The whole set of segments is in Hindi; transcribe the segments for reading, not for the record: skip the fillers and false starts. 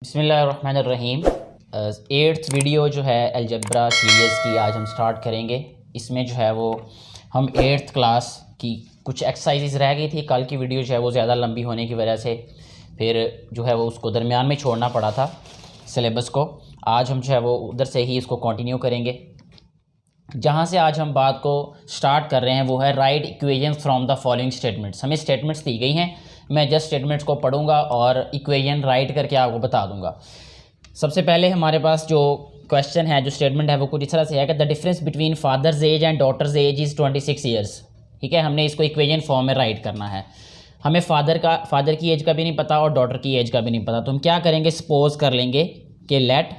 बिस्मिल्लाहिर्रहमानिर्रहीम। एट्थ वीडियो जो है अलजब्रा सीरीज़ की आज हम स्टार्ट करेंगे। इसमें जो है वो हम एट्थ क्लास की कुछ एक्सरसाइजेज रह गई थी। कल की वीडियो जो है वो ज़्यादा लंबी होने की वजह से फिर जो है वो उसको दरमियान में छोड़ना पड़ा था सिलेबस को। आज हम जो है वो उधर से ही इसको कंटिन्यू करेंगे। जहाँ से आज हम बात को स्टार्ट कर रहे हैं वो है right equations from the following statements. हमें स्टेटमेंट्स दी गई हैं, मैं जस्ट स्टेटमेंट्स को पढ़ूंगा और इक्वेशन राइट करके आपको बता दूंगा। सबसे पहले हमारे पास जो क्वेश्चन है, जो स्टेटमेंट है वो कुछ इस तरह से है कि the difference between fathers age and daughter's as is 26 years. ठीक है, हमने इसको इक्वेशन फॉर्म में राइट करना है। हमें फादर की एज का भी नहीं पता और डॉटर की एज का भी नहीं पता, तो हम क्या करेंगे, सपोज कर लेंगे कि लेट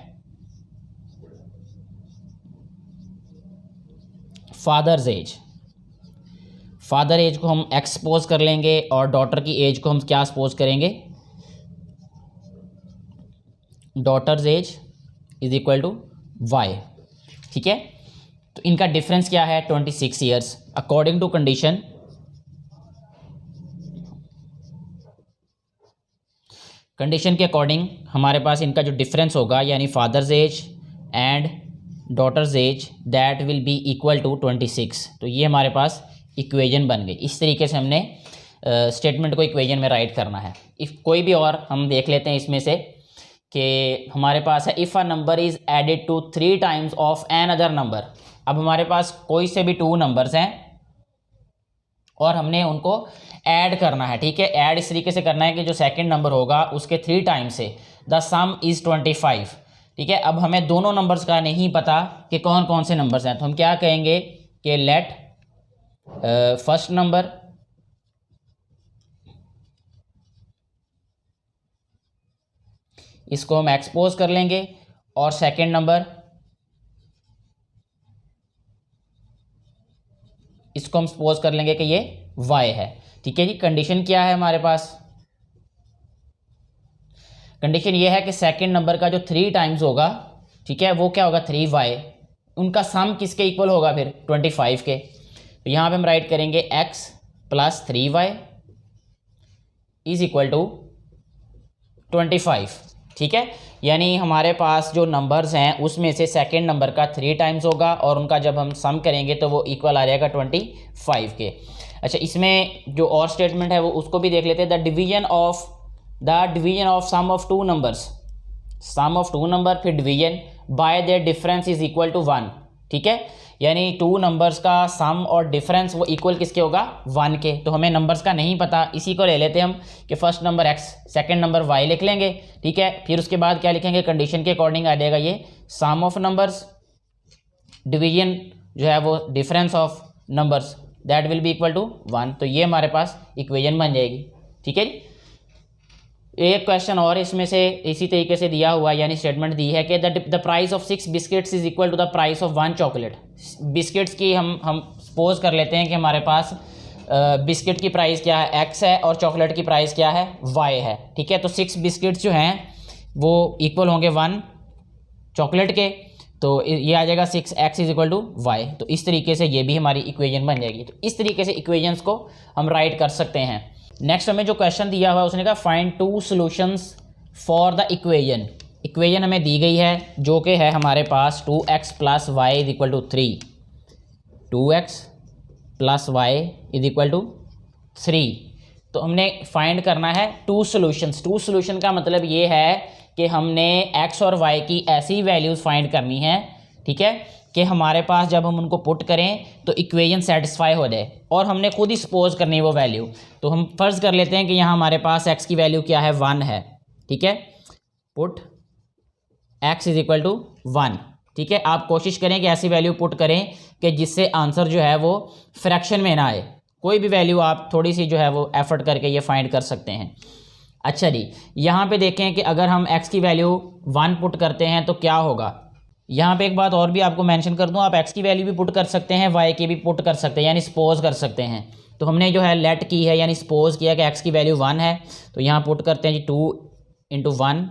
फादर एज को हम एक्स सपोज कर लेंगे और डॉटर की एज को हम क्या सपोज करेंगे, daughter's age is equal to y. ठीक है, तो इनका डिफरेंस क्या है, 26 ईयर्स। अकॉर्डिंग टू कंडीशन के अकॉर्डिंग हमारे पास इनका जो डिफरेंस होगा यानी father's age and daughter's age that will be equal to 26। तो ये हमारे पास इक्वेशन बन गई। इस तरीके से हमने स्टेटमेंट को इक्वेशन में राइट करना है। इफ़ कोई भी और हम देख लेते हैं इसमें से कि हमारे पास है if a number is added to 3 times of another number. अब हमारे पास कोई से भी 2 नंबर्स हैं और हमने उनको ऐड करना है। ठीक है, ऐड इस तरीके से करना है कि जो सेकंड नंबर होगा उसके 3 टाइम्स से द सम इज़ 25। ठीक है, अब हमें दोनों नंबर्स का नहीं पता कि कौन कौन से नंबर्स हैं, तो हम क्या कहेंगे कि लेट फर्स्ट नंबर इसको हम एक्सपोज कर लेंगे और सेकंड नंबर इसको हम सपोज कर लेंगे कि ये y है। ठीक है जी, कंडीशन क्या है हमारे पास, कंडीशन ये है कि सेकंड नंबर का जो 3 टाइम्स होगा, ठीक है, वो क्या होगा 3y, उनका सम किसके इक्वल होगा फिर 25 के। तो यहाँ पे हम राइट करेंगे x plus 3y is equal to 25। ठीक है, यानी हमारे पास जो नंबर्स हैं उसमें से सेकंड नंबर का 3 टाइम्स होगा और उनका जब हम सम करेंगे तो वो इक्वल आ जाएगा 25 के। अच्छा, इसमें जो और स्टेटमेंट है वो उसको भी देख लेते हैं। The division of sum of 2 numbers, sum of 2 number फिर division by their difference is equal to 1। ठीक है, यानी 2 नंबर्स का सम और डिफरेंस वो इक्वल किसके होगा, 1 के। तो हमें नंबर्स का नहीं पता, इसी को ले लेते हैं हम कि first number x second number y लिख लेंगे। ठीक है, फिर उसके बाद क्या लिखेंगे, कंडीशन के अकॉर्डिंग आ जाएगा ये सम ऑफ नंबर्स डिवीजन जो है वो difference of numbers that will be equal to 1। तो ये हमारे पास इक्वेशन बन जाएगी। ठीक है जी, एक क्वेश्चन और इसमें से इसी तरीके से दिया हुआ, यानी स्टेटमेंट दी है कि the price of 6 biscuits is equal to the price of 1 chocolate. Biscuits की हम सपोज कर लेते हैं कि हमारे पास बिस्किट की प्राइस क्या है, x है, और चॉकलेट की प्राइस क्या है, y है। ठीक है, तो 6 बिस्किट्स जो हैं वो इक्वल होंगे 1 चॉकलेट के, तो ये आ जाएगा 6x is equal to y। तो इस तरीके से ये भी हमारी इक्वेशन बन जाएगी। तो इस तरीके से इक्वेशंस को हम राइट कर सकते हैं। नेक्स्ट हमें जो क्वेश्चन दिया हुआ है उसने कहा find 2 solutions for the equation. Equation हमें दी गई है जो कि है हमारे पास 2x plus y is equal to 3, 2x plus y is equal to 3। तो हमने फाइंड करना है 2 सॉल्यूशंस। 2 सॉल्यूशन का मतलब ये है कि हमने x और y की ऐसी वैल्यूज़ फाइंड करनी है, ठीक है, कि हमारे पास जब हम उनको पुट करें तो इक्वेशन सेटिस्फाई हो जाए, और हमने खुद ही सपोज करनी है वो वैल्यू। तो हम फर्ज कर लेते हैं कि यहाँ हमारे पास x की वैल्यू क्या है, 1 है। ठीक है, put x is equal to 1। ठीक है, आप कोशिश करें कि ऐसी वैल्यू पुट करें कि जिससे आंसर जो है वो फ्रैक्शन में ना आए। कोई भी वैल्यू आप थोड़ी सी जो है वो एफर्ट करके ये फाइंड कर सकते हैं। अच्छा जी, यहाँ पे देखें कि अगर हम x की वैल्यू 1 पुट करते हैं तो क्या होगा। यहाँ पे एक बात और भी आपको मेंशन कर दूँ, आप x की वैल्यू भी पुट कर सकते हैं, y की भी पुट कर सकते हैं, यानी सपोज कर सकते हैं। तो हमने जो है लेट की है, यानी सपोज किया कि x की वैल्यू 1 है, तो यहाँ पुट करते हैं जी 2 into 1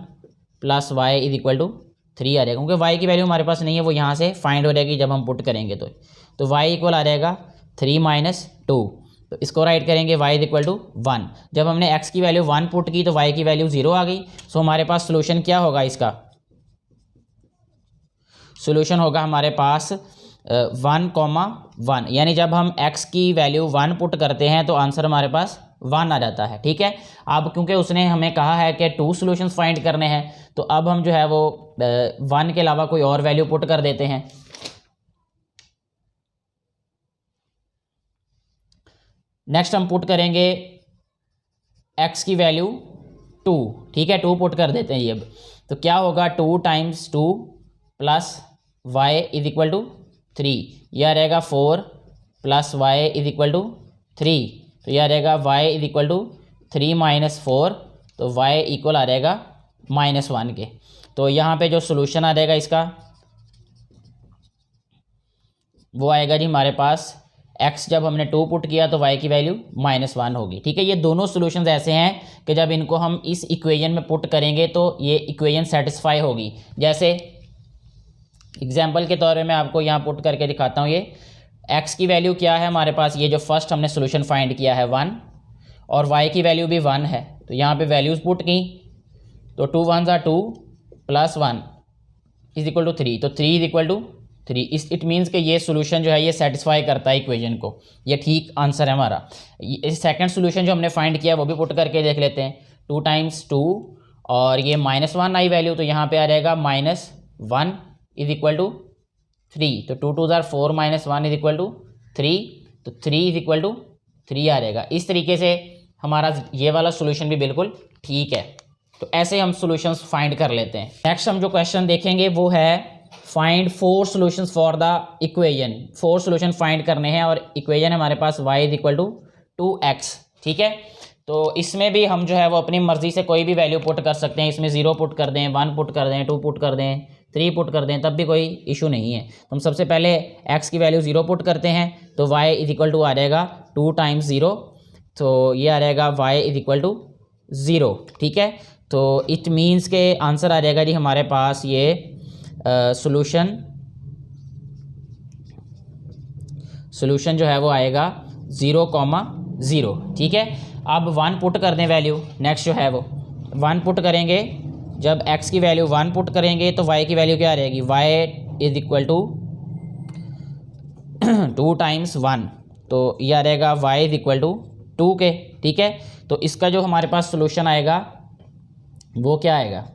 plus y is equal to 3 आ जाएगा, क्योंकि y की वैल्यू हमारे पास नहीं है, वो यहाँ से फाइंड हो जाएगी जब हम पुट करेंगे। तो y इक्वल आ जाएगा 3 माइनस 2। तो इसको राइट करेंगे y इज इक्वल टू 1। जब हमने x की वैल्यू 1 पुट की तो y की वैल्यू 0 आ गई। सो हमारे पास सोल्यूशन क्या होगा, इसका सोल्यूशन होगा हमारे पास 1,1, यानी जब हम x की वैल्यू 1 पुट करते हैं तो आंसर हमारे पास 1 आ जाता है। ठीक है, अब क्योंकि उसने हमें कहा है कि 2 सॉल्यूशंस फाइंड करने हैं, तो अब हम जो है वो 1 के अलावा कोई और वैल्यू पुट कर देते हैं। नेक्स्ट हम पुट करेंगे x की वैल्यू 2। ठीक है, 2 पुट कर देते हैं ये। अब तो क्या होगा, 2 times 2 plus y is equal to 3, यह रहेगा 4 plus y is equal to 3, तो यह रहेगा y is equal to 3 minus 4, तो y इक्वल आ रहेगा -1 के। तो यहाँ पे जो सोल्यूशन आ जाएगा इसका वो आएगा जी हमारे पास x, जब हमने 2 पुट किया तो y की वैल्यू -1 होगी। ठीक है, ये दोनों सॉल्यूशंस ऐसे हैं कि जब इनको हम इस इक्वेशन में पुट करेंगे तो ये इक्वेशन सेटिस्फाई होगी। जैसे एग्जाम्पल के तौर पे मैं आपको यहाँ पुट करके दिखाता हूँ। ये x की वैल्यू क्या है हमारे पास, ये जो फर्स्ट हमने सोल्यूशन फाइंड किया है 1, और y की वैल्यू भी 1 है। तो यहाँ पे वैल्यूज़ पुट की तो 2 1 2 प्लस 1 इज इक्वल टू 3, तो 3 is equal to 3। It means कि ये सोल्यूशन जो है ये सेटिस्फाई करता है इक्वेशन को, ये ठीक आंसर है हमारा। सेकंड सोल्यूशन जो हमने फाइंड किया वो भी पुट करके देख लेते हैं। 2 टाइम्स 2 और ये -1 आई वैल्यू, तो यहाँ पे आ जाएगा -1 इज इक्वल टू 3, तो 2 2 ज़ार 4 -1 इज इक्वल टू 3, तो 3 इज इक्वल टू 3 आ जाएगा। इस तरीके से हमारा ये वाला सोल्यूशन भी बिल्कुल ठीक है। तो ऐसे हम सॉल्यूशंस फाइंड कर लेते हैं। नेक्स्ट हम जो क्वेश्चन देखेंगे वो है find 4 solutions for the equation. 4 solution find करने हैं और इक्वेशन हमारे पास y is equal to 2x। ठीक है, तो इसमें भी हम जो है वो अपनी मर्जी से कोई भी वैल्यू पुट कर सकते हैं। इसमें 0 पुट कर दें, 1 पुट कर दें, 2 पुट कर दें, 3 पुट कर दें, तब भी कोई इशू नहीं है। तो हम सबसे पहले x की वैल्यू 0 पुट करते हैं, तो y इज इक्वल टू आ जाएगा 2 टाइम्स 0, तो ये आ जाएगा y इज इक्वल टू 0। ठीक है, तो इट मीन्स के आंसर आ जाएगा जी हमारे पास ये सोल्यूशन जो है वो आएगा 0,0। ठीक है, अब 1 पुट कर दें वैल्यू। नेक्स्ट जो है वो 1 पुट करेंगे, जब x की वैल्यू 1 पुट करेंगे तो y की वैल्यू क्या रहेगी, y is equal to 2 times 1, तो यह रहेगा y इज इक्वल टू 2 के। ठीक है, तो इसका जो हमारे पास सोल्यूशन आएगा वो क्या आएगा,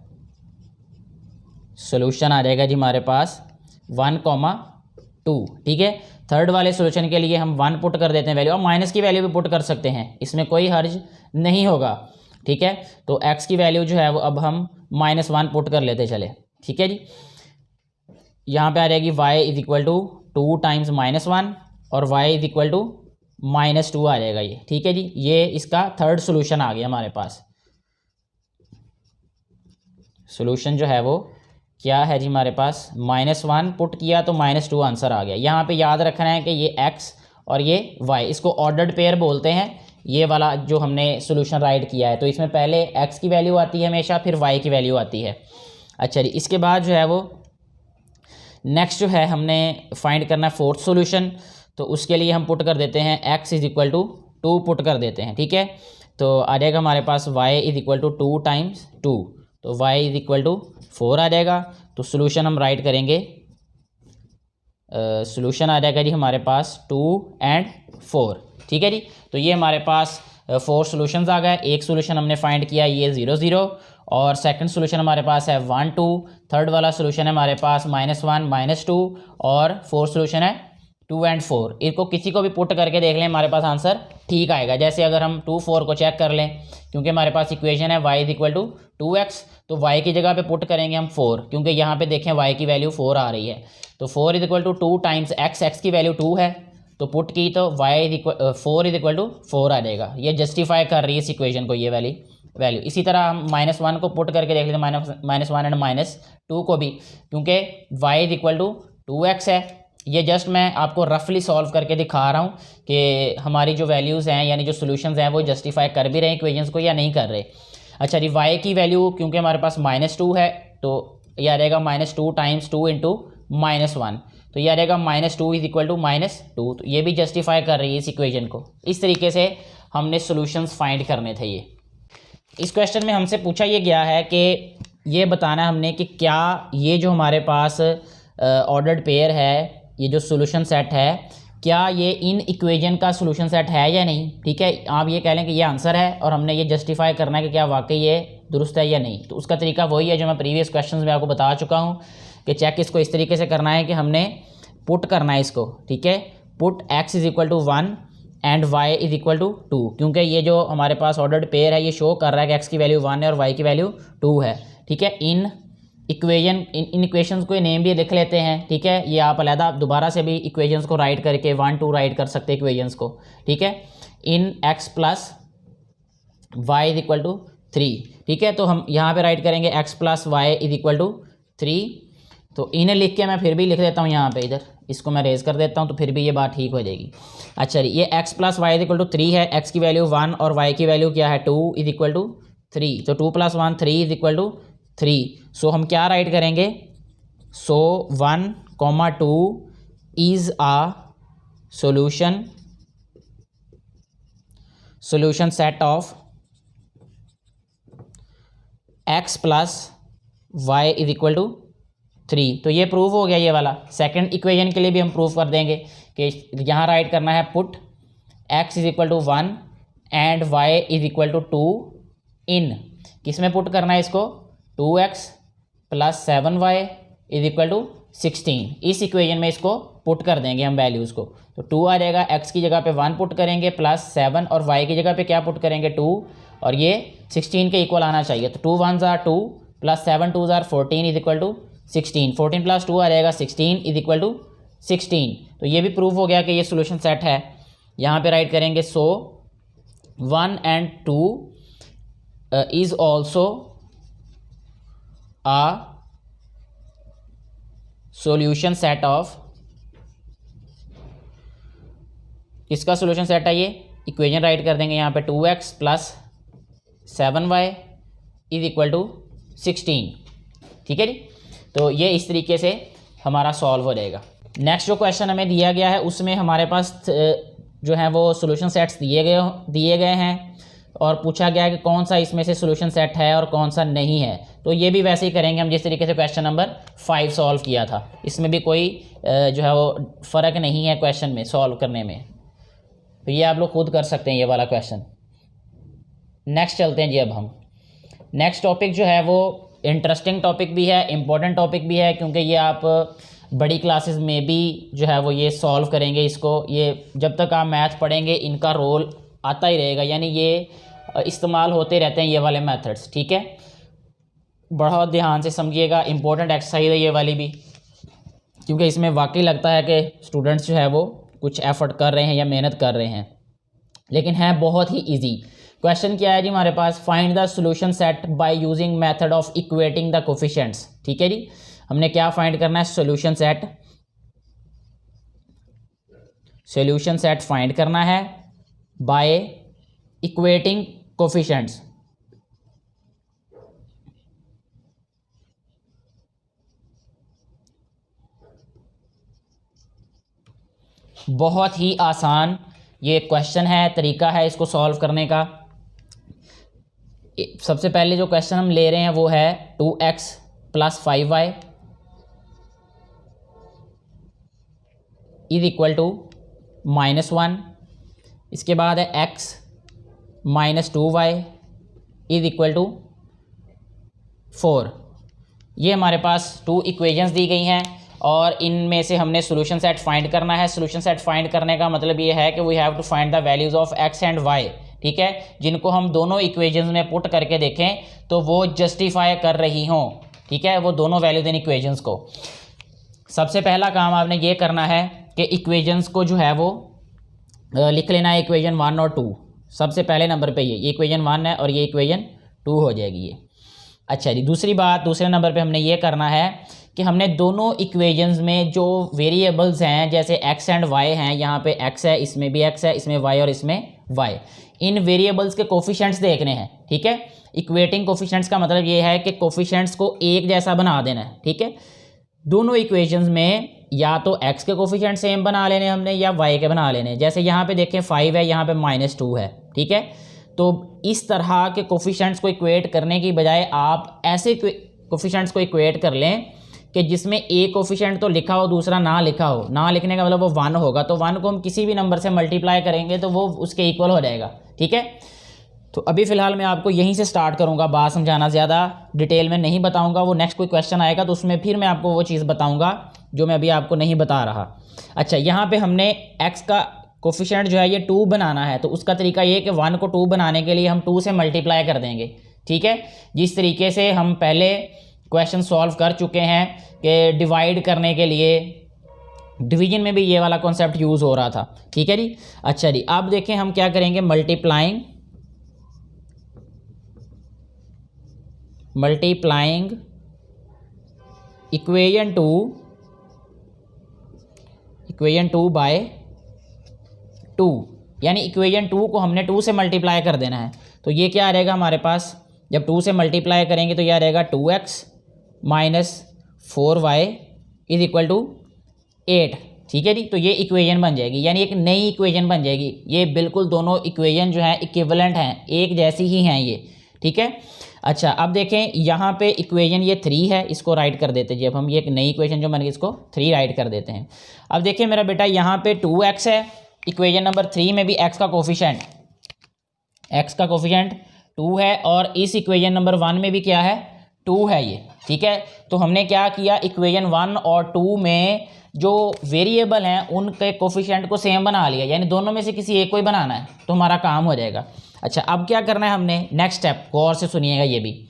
सोल्यूशन आ जाएगा जी हमारे पास 1,2। ठीक है, थर्ड वाले सोल्यूशन के लिए हम 1 पुट कर देते हैं वैल्यू, और माइनस की वैल्यू भी पुट कर सकते हैं, इसमें कोई हर्ज नहीं होगा। ठीक है, तो x की वैल्यू जो है वो अब हम -1 पुट कर लेते चले। ठीक है जी, यहाँ पे आ जाएगी y is equal to 2 times -1 और y इज इक्वल टू -2 आ जाएगा ये। ठीक है जी, ये इसका थर्ड सोल्यूशन आ गया हमारे पास। सोल्यूशन जो है वो क्या है जी हमारे पास, -1 पुट किया तो -2 आंसर आ गया। यहाँ पे याद रखना है कि ये x और ये y, इसको ऑर्डर्ड पेयर बोलते हैं। ये वाला जो हमने सोल्यूशन राइट किया है, तो इसमें पहले x की वैल्यू आती है हमेशा, फिर y की वैल्यू आती है। अच्छा जी, इसके बाद जो है वो नेक्स्ट जो है हमने फाइंड करना है 4th सोल्यूशन, तो उसके लिए हम पुट कर देते हैं x is equal to 2 put कर देते हैं। ठीक है, तो आ जाएगा हमारे पास y is equal to 2 times 2, तो y इज इक्वल टू 4 आ जाएगा। तो सोल्यूशन हम राइट करेंगे, सोल्यूशन आ जाएगा जी हमारे पास 2 और 4। ठीक है जी, तो ये हमारे पास 4 सॉल्यूशंस आ गए। एक सोल्यूशन हमने फाइंड किया ये 0 0, और सेकंड सोल्यूशन हमारे पास है 1 2, थर्ड वाला सोल्यूशन है हमारे पास -1 -2, और फोर्थ सोल्यूशन है 2 और 4। इनको किसी को भी पुट करके देख लें, हमारे पास आंसर ठीक आएगा। जैसे अगर हम 2 4 को चेक कर लें, क्योंकि हमारे पास इक्वेशन है y is equal to 2x, तो y की जगह पे पुट करेंगे हम 4, क्योंकि यहाँ पे देखें y की वैल्यू 4 आ रही है। तो 4 is equal to 2 times x की वैल्यू 2 है, तो पुट की तो 4 इज इक्वल टू 4 आ जाएगा। ये जस्टिफाई कर रही है इस इक्वेशन को, ये वाली वैल्यू। इसी तरह हम -1 को पुट करके देख लेते हैं, -1 एंड -2 को भी, क्योंकि y is equal to 2x है। ये जस्ट मैं आपको रफली सॉल्व करके दिखा रहा हूँ कि हमारी जो वैल्यूज़ हैं, यानी जो सॉल्यूशंस हैं, वो जस्टिफाई कर भी रहे हैं इक्वेशंस को या नहीं कर रहे। अच्छा जी, y की वैल्यू क्योंकि हमारे पास -2 है, तो यह आ रहेगा -2 टाइम्स 2 इंटू -1, तो ये आ जाएगा -2 इज इक्वल टू -2। तो ये भी जस्टिफाई कर रही है इस इक्वेशन को। इस तरीके से हमने सॉल्यूशंस फाइंड करने थे। ये इस क्वेश्चन में हमसे पूछा ये गया है कि ये बताना है हमने कि क्या ये जो हमारे पास ऑर्डर्ड पेयर है, ये जो सॉल्यूशन सेट है, क्या ये इन इक्वेशन का सॉल्यूशन सेट है या नहीं। ठीक है, आप ये कह लें कि ये आंसर है और हमने ये जस्टिफाई करना है कि क्या वाकई ये दुरुस्त है या नहीं। तो उसका तरीका वही है जो मैं प्रीवियस क्वेश्चंस में आपको बता चुका हूँ कि चेक इसको इस तरीके से करना है कि हमने पुट करना है इसको। ठीक है, put x is equal to 1 and y is equal to 2, क्योंकि ये जो हमारे पास ऑर्डर्ड पेयर है ये शो कर रहा है कि x की वैल्यू 1 है और y की वैल्यू 2 है। ठीक है, इन इक्वेशंस को नेम भी लिख लेते हैं। ठीक है, ये आप अलहदा दोबारा से भी इक्वेशंस को राइट करके 1 2 राइट कर सकते हैं इक्वेशंस को। ठीक है, in x plus y is equal to 3। ठीक है, तो हम यहाँ पे राइट करेंगे x plus y is equal to 3। तो इन्हें लिख के मैं फिर भी लिख देता हूँ यहाँ पे, इधर इसको मैं रेज कर देता हूँ तो फिर भी ये बात ठीक हो जाएगी। अच्छा, ये x plus y is equal to 3 है, x की वैल्यू 1 और y की वैल्यू क्या है 2 इज इक्वल टू 3। तो 2 + 1 3 इज इक्वल टू 3। सो हम क्या राइट करेंगे, so 1, 2 is a solution set of x plus y is equal to 3। तो ये प्रूव हो गया ये वाला। सेकंड इक्वेशन के लिए भी हम प्रूव कर देंगे कि यहाँ राइट करना है put x is equal to 1 and y is equal to 2 in, किस में पुट करना है इसको, 2x plus 7y is equal to 16। इस इक्वेशन में इसको पुट कर देंगे हम वैल्यूज़ को। तो 2 आ जाएगा, x की जगह पे 1 पुट करेंगे प्लस 7 और y की जगह पे क्या पुट करेंगे 2, और ये 16 के इक्वल आना चाहिए। तो 2 1s are 2 plus 7 2s are 14 is equal to 16। 14 प्लस 2 आ जाएगा 16 इज इक्वल टू 16। तो ये भी प्रूव हो गया कि ये सोल्यूशन सेट है। यहाँ पे राइट करेंगे so 1 and 2 is also a solution set of, इसका सॉल्यूशन सेट है ये, इक्वेशन राइट कर देंगे यहाँ पे 2x plus 7y is equal to 16। ठीक है जी, तो ये इस तरीके से हमारा सॉल्व हो जाएगा। नेक्स्ट जो क्वेश्चन हमें दिया गया है उसमें हमारे पास जो है वो सॉल्यूशन सेट्स दिए गए हैं और पूछा गया है कि कौन सा इसमें से सॉल्यूशन सेट है और कौन सा नहीं है। तो ये भी वैसे ही करेंगे हम जिस तरीके से क्वेश्चन नंबर 5 सॉल्व किया था। इसमें भी कोई जो है वो फ़र्क नहीं है क्वेश्चन में सॉल्व करने में। तो ये आप लोग खुद कर सकते हैं ये वाला क्वेश्चन। नेक्स्ट चलते हैं जी। अब हम नेक्स्ट टॉपिक जो है वो इंटरेस्टिंग टॉपिक भी है, इम्पोर्टेंट टॉपिक भी है, क्योंकि ये आप बड़ी क्लासेस में भी जो है वो ये सॉल्व करेंगे इसको। ये जब तक आप मैथ पढ़ेंगे इनका रोल आता ही रहेगा, यानी ये इस्तेमाल होते रहते हैं ये वाले मेथड्स। ठीक है, बहुत ध्यान से समझिएगा, इम्पोर्टेंट एक्सरसाइज है ये वाली भी, क्योंकि इसमें वाकई लगता है कि स्टूडेंट्स जो है वो कुछ एफर्ट कर रहे हैं या मेहनत कर रहे हैं, लेकिन है बहुत ही इजी। क्वेश्चन क्या है जी हमारे पास, find the solution set by using method of equating the coefficients. ठीक है जी, हमने क्या फाइंड करना है, सॉल्यूशन सेट फाइंड करना है बाय इक्वेटिंग कोफिशिएंट्स। बहुत ही आसान ये क्वेश्चन है, तरीका है इसको सॉल्व करने का। सबसे पहले जो क्वेश्चन हम ले रहे हैं वो है 2x plus 5y is equal to -1। इसके बाद है x minus 2y is equal to 4। ये हमारे पास 2 इक्वेशंस दी गई हैं और इनमें से हमने सॉल्यूशन सेट फाइंड करना है। सॉल्यूशन सेट फाइंड करने का मतलब ये है कि we have to find the values of x and y। ठीक है, जिनको हम दोनों इक्वेशंस में पुट करके देखें तो वो जस्टिफाई कर रही हों। ठीक है, वो दोनों वैल्यूज इन इक्वेशंस को। सबसे पहला काम आपने ये करना है कि इक्वेशंस को जो है वो लिख लेना है, इक्वेशन 1 और 2। सबसे पहले नंबर पे ये इक्वेशन 1 है और ये इक्वेशन 2 हो जाएगी ये। अच्छा जी, दूसरी बात, दूसरे नंबर पे हमने ये करना है कि हमने दोनों इक्वेशंस में जो वेरिएबल्स हैं, जैसे x एंड y हैं, यहाँ पे x है, इसमें भी x है, इसमें y और इसमें y, इन वेरिएबल्स के कोफिशिएंट्स देखने हैं। ठीक है, इक्वेटिंग कोफिशिएंट्स का मतलब ये है कि कोफिशिएंट्स को एक जैसा बना देना है। ठीक है, दोनों इक्वेशंस में या तो x के कोफिशिएंट सेम बना लेने हमने या y के बना लेने। जैसे यहाँ पे देखें 5 है, यहाँ पे -2 है, ठीक है। तो इस तरह के कोफिशिएंट्स को इक्वेट करने की बजाय आप ऐसे कोफिशिएंट्स को इक्वेट कर लें कि जिसमें एक कोफिशिएंट तो लिखा हो दूसरा ना लिखा हो। ना लिखने का मतलब वो 1 होगा, तो 1 को हम किसी भी नंबर से मल्टीप्लाई करेंगे तो वो उसके इक्वल हो जाएगा, ठीक है। तो अभी फ़िलहाल मैं आपको यहीं से स्टार्ट करूंगा बात समझाना, ज़्यादा डिटेल में नहीं बताऊंगा। वो नेक्स्ट कोई क्वेश्चन आएगा तो उसमें फिर मैं आपको वो चीज़ बताऊंगा जो मैं अभी आपको नहीं बता रहा। अच्छा, यहाँ पे हमने x का कोफिशिएंट जो है ये 2 बनाना है, तो उसका तरीका ये कि 1 को 2 बनाने के लिए हम 2 से मल्टीप्लाई कर देंगे, ठीक है। जिस तरीके से हम पहले क्वेश्चन सॉल्व कर चुके हैं कि डिवाइड करने के लिए डिवीजन में भी ये वाला कॉन्सेप्ट यूज़ हो रहा था, ठीक है जी। अच्छा जी, अब देखें हम क्या करेंगे, मल्टीप्लाइंग इक्वेशन 2 बाय 2, यानी इक्वेशन 2 को हमने 2 से मल्टीप्लाई कर देना है। तो ये क्या आ रहेगा हमारे पास, जब 2 से मल्टीप्लाई करेंगे तो यह रहेगा 2x minus 4y is equal to 8, ठीक है जी। तो ये इक्वेशन बन जाएगी, यानी एक नई इक्वेशन बन जाएगी। ये बिल्कुल दोनों इक्वेशन जो हैं इक्विवेलेंट हैं, एक जैसी ही हैं ये, ठीक है। अच्छा, अब देखें यहाँ पे इक्वेशन ये 3 है, इसको राइट कर देते हैं जी। अब हम ये एक नई इक्वेशन जो बन गई इसको 3 राइट कर देते हैं। अब देखिए मेरा बेटा, यहाँ पे 2x है, इक्वेशन नंबर 3 में भी x का कोफिशिएंट 2 है, और इस इक्वेशन नंबर 1 में भी क्या है, 2 है ये, ठीक है। तो हमने क्या किया, इक्वेशन 1 और 2 में जो वेरिएबल हैं उनके कोफिशिएंट को सेम बना लिया, यानी दोनों में से किसी एक को ही बनाना है तो हमारा काम हो जाएगा। अच्छा, अब क्या करना है हमने, नेक्स्ट स्टेप गौर से सुनिएगा ये भी।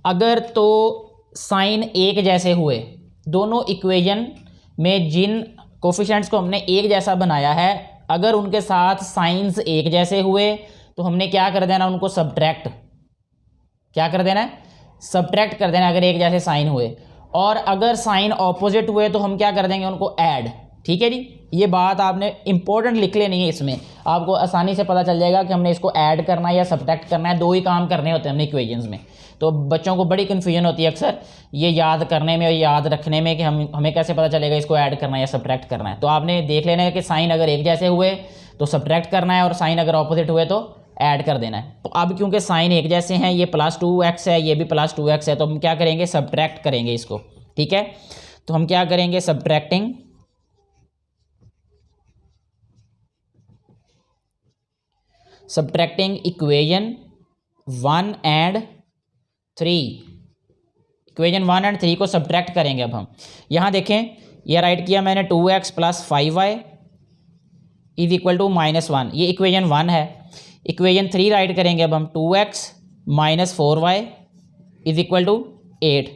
अगर तो साइन एक जैसे हुए, दोनों इक्वेशन में जिन कोफिशिएंट्स को हमने एक जैसा बनाया है, अगर उनके साथ साइंस एक जैसे हुए तो हमने क्या कर देना, उनको सब्ट्रैक्ट कर देना अगर एक जैसे साइन हुए। और अगर साइन ऑपोजिट हुए तो हम क्या कर देंगे, उनको ऐड, ठीक है जी। ये बात आपने इंपॉर्टेंट लिख लेनी है, इसमें आपको आसानी से पता चल जाएगा कि हमने इसको ऐड करना है या सब्ट्रैक्ट करना है। 2 ही काम करने होते हैं हमने इक्वेशंस में। तो बच्चों को बड़ी कन्फ्यूजन होती है अक्सर ये याद करने में और याद रखने में कि हमें कैसे पता चलेगा इसको ऐड करना है या सब्ट्रैक्ट करना है। तो आपने देख लेना है कि साइन अगर एक जैसे हुए तो सब्ट्रैक्ट करना है, और साइन अगर ऑपोजिट हुए तो ऐड कर देना है। तो अब क्योंकि साइन एक जैसे हैं, ये +2x है, ये भी +2x है, तो हम क्या करेंगे, सब्ट्रैक्ट करेंगे इसको, ठीक है। तो हम क्या करेंगे, subtracting equation 1 and 3, equation 1 and 3 को सब्ट्रैक्ट करेंगे। अब हम यहाँ देखें, यह राइट किया मैंने 2x + 5y is equal to -1, ये इक्वेशन 1 है। इक्वेशन 3 राइट करेंगे अब हम 2x - 4y is equal to 8।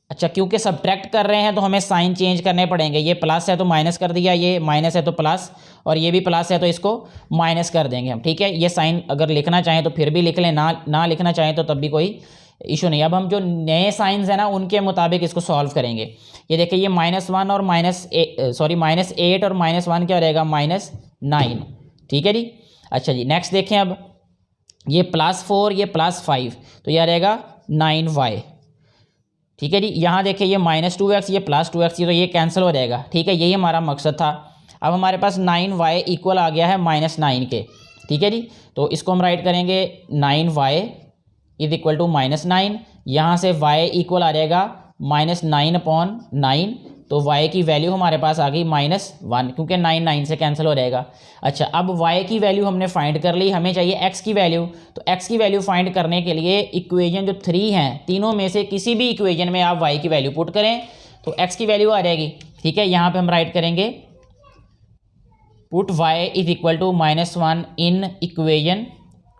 अच्छा, क्योंकि सब्ट्रैक्ट कर रहे हैं तो हमें साइन चेंज करने पड़ेंगे। ये प्लस है तो माइनस कर दिया, ये माइनस है तो प्लस, और ये भी प्लस है तो इसको माइनस कर देंगे हम, ठीक है। ये साइन अगर लिखना चाहें तो फिर भी लिख लें, ना लिखना चाहें तो तब भी कोई इशू नहीं। अब हम जो नए साइंस हैं ना उनके मुताबिक इसको सॉल्व करेंगे। ये देखिए, ये -1 और -8 और -1 क्या रहेगा, -9, ठीक है जी। अच्छा जी, नेक्स्ट देखें, अब ये +4 ये +5 तो यह रहेगा 9y, ठीक है जी। यहाँ देखिए, ये -2x ये +2x, तो ये कैंसिल हो जाएगा, ठीक है। यही हमारा मकसद था। अब हमारे पास 9y इक्वल आ गया है -9 के, ठीक है जी। तो इसको हम राइट करेंगे 9y इज इक्वल टू -9, यहाँ से y इक्वल आ जाएगा -9/9, तो y की वैल्यू हमारे पास आ गई -1, क्योंकि 9 से कैंसिल हो जाएगा। अच्छा, अब y की वैल्यू हमने फाइंड कर ली, हमें चाहिए x की वैल्यू। तो x की वैल्यू फाइंड करने के लिए इक्वेशन जो 3 हैं, तीनों में से किसी भी इक्वेशन में आप y की वैल्यू पुट करें तो x की वैल्यू आ जाएगी, ठीक है। यहाँ पे हम राइट करेंगे put y is equal to -1 in equation,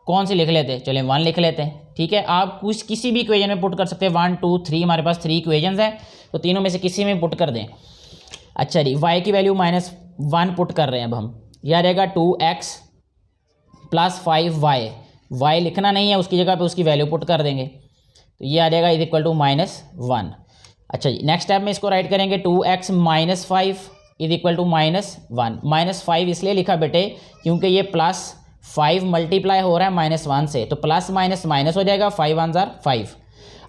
कौन सी लिख लेते हैं, चलें 1 लिख लेते हैं, ठीक है। आप कुछ किसी भी इक्वेशन में पुट कर सकते हैं, 1 2 3, हमारे पास 3 इक्वेशंस हैं तो तीनों में से किसी में पुट कर दें। अच्छा जी, y की वैल्यू -1 पुट कर रहे हैं अब हम, यह रहेगा 2x + 5y, y लिखना नहीं है, उसकी जगह पे उसकी वैल्यू पुट कर देंगे, तो ये आ जाएगा इज इक्वल टू -1। अच्छा जी, नेक्स्ट स्टेप में इसको राइट करेंगे 2x - 5 इज इक्वल टू -1। -5 इसलिए लिखा बेटे क्योंकि ये +5 मल्टीप्लाई हो रहा है -1 से, तो प्लस माइनस माइनस हो जाएगा, 5 1 जार 5।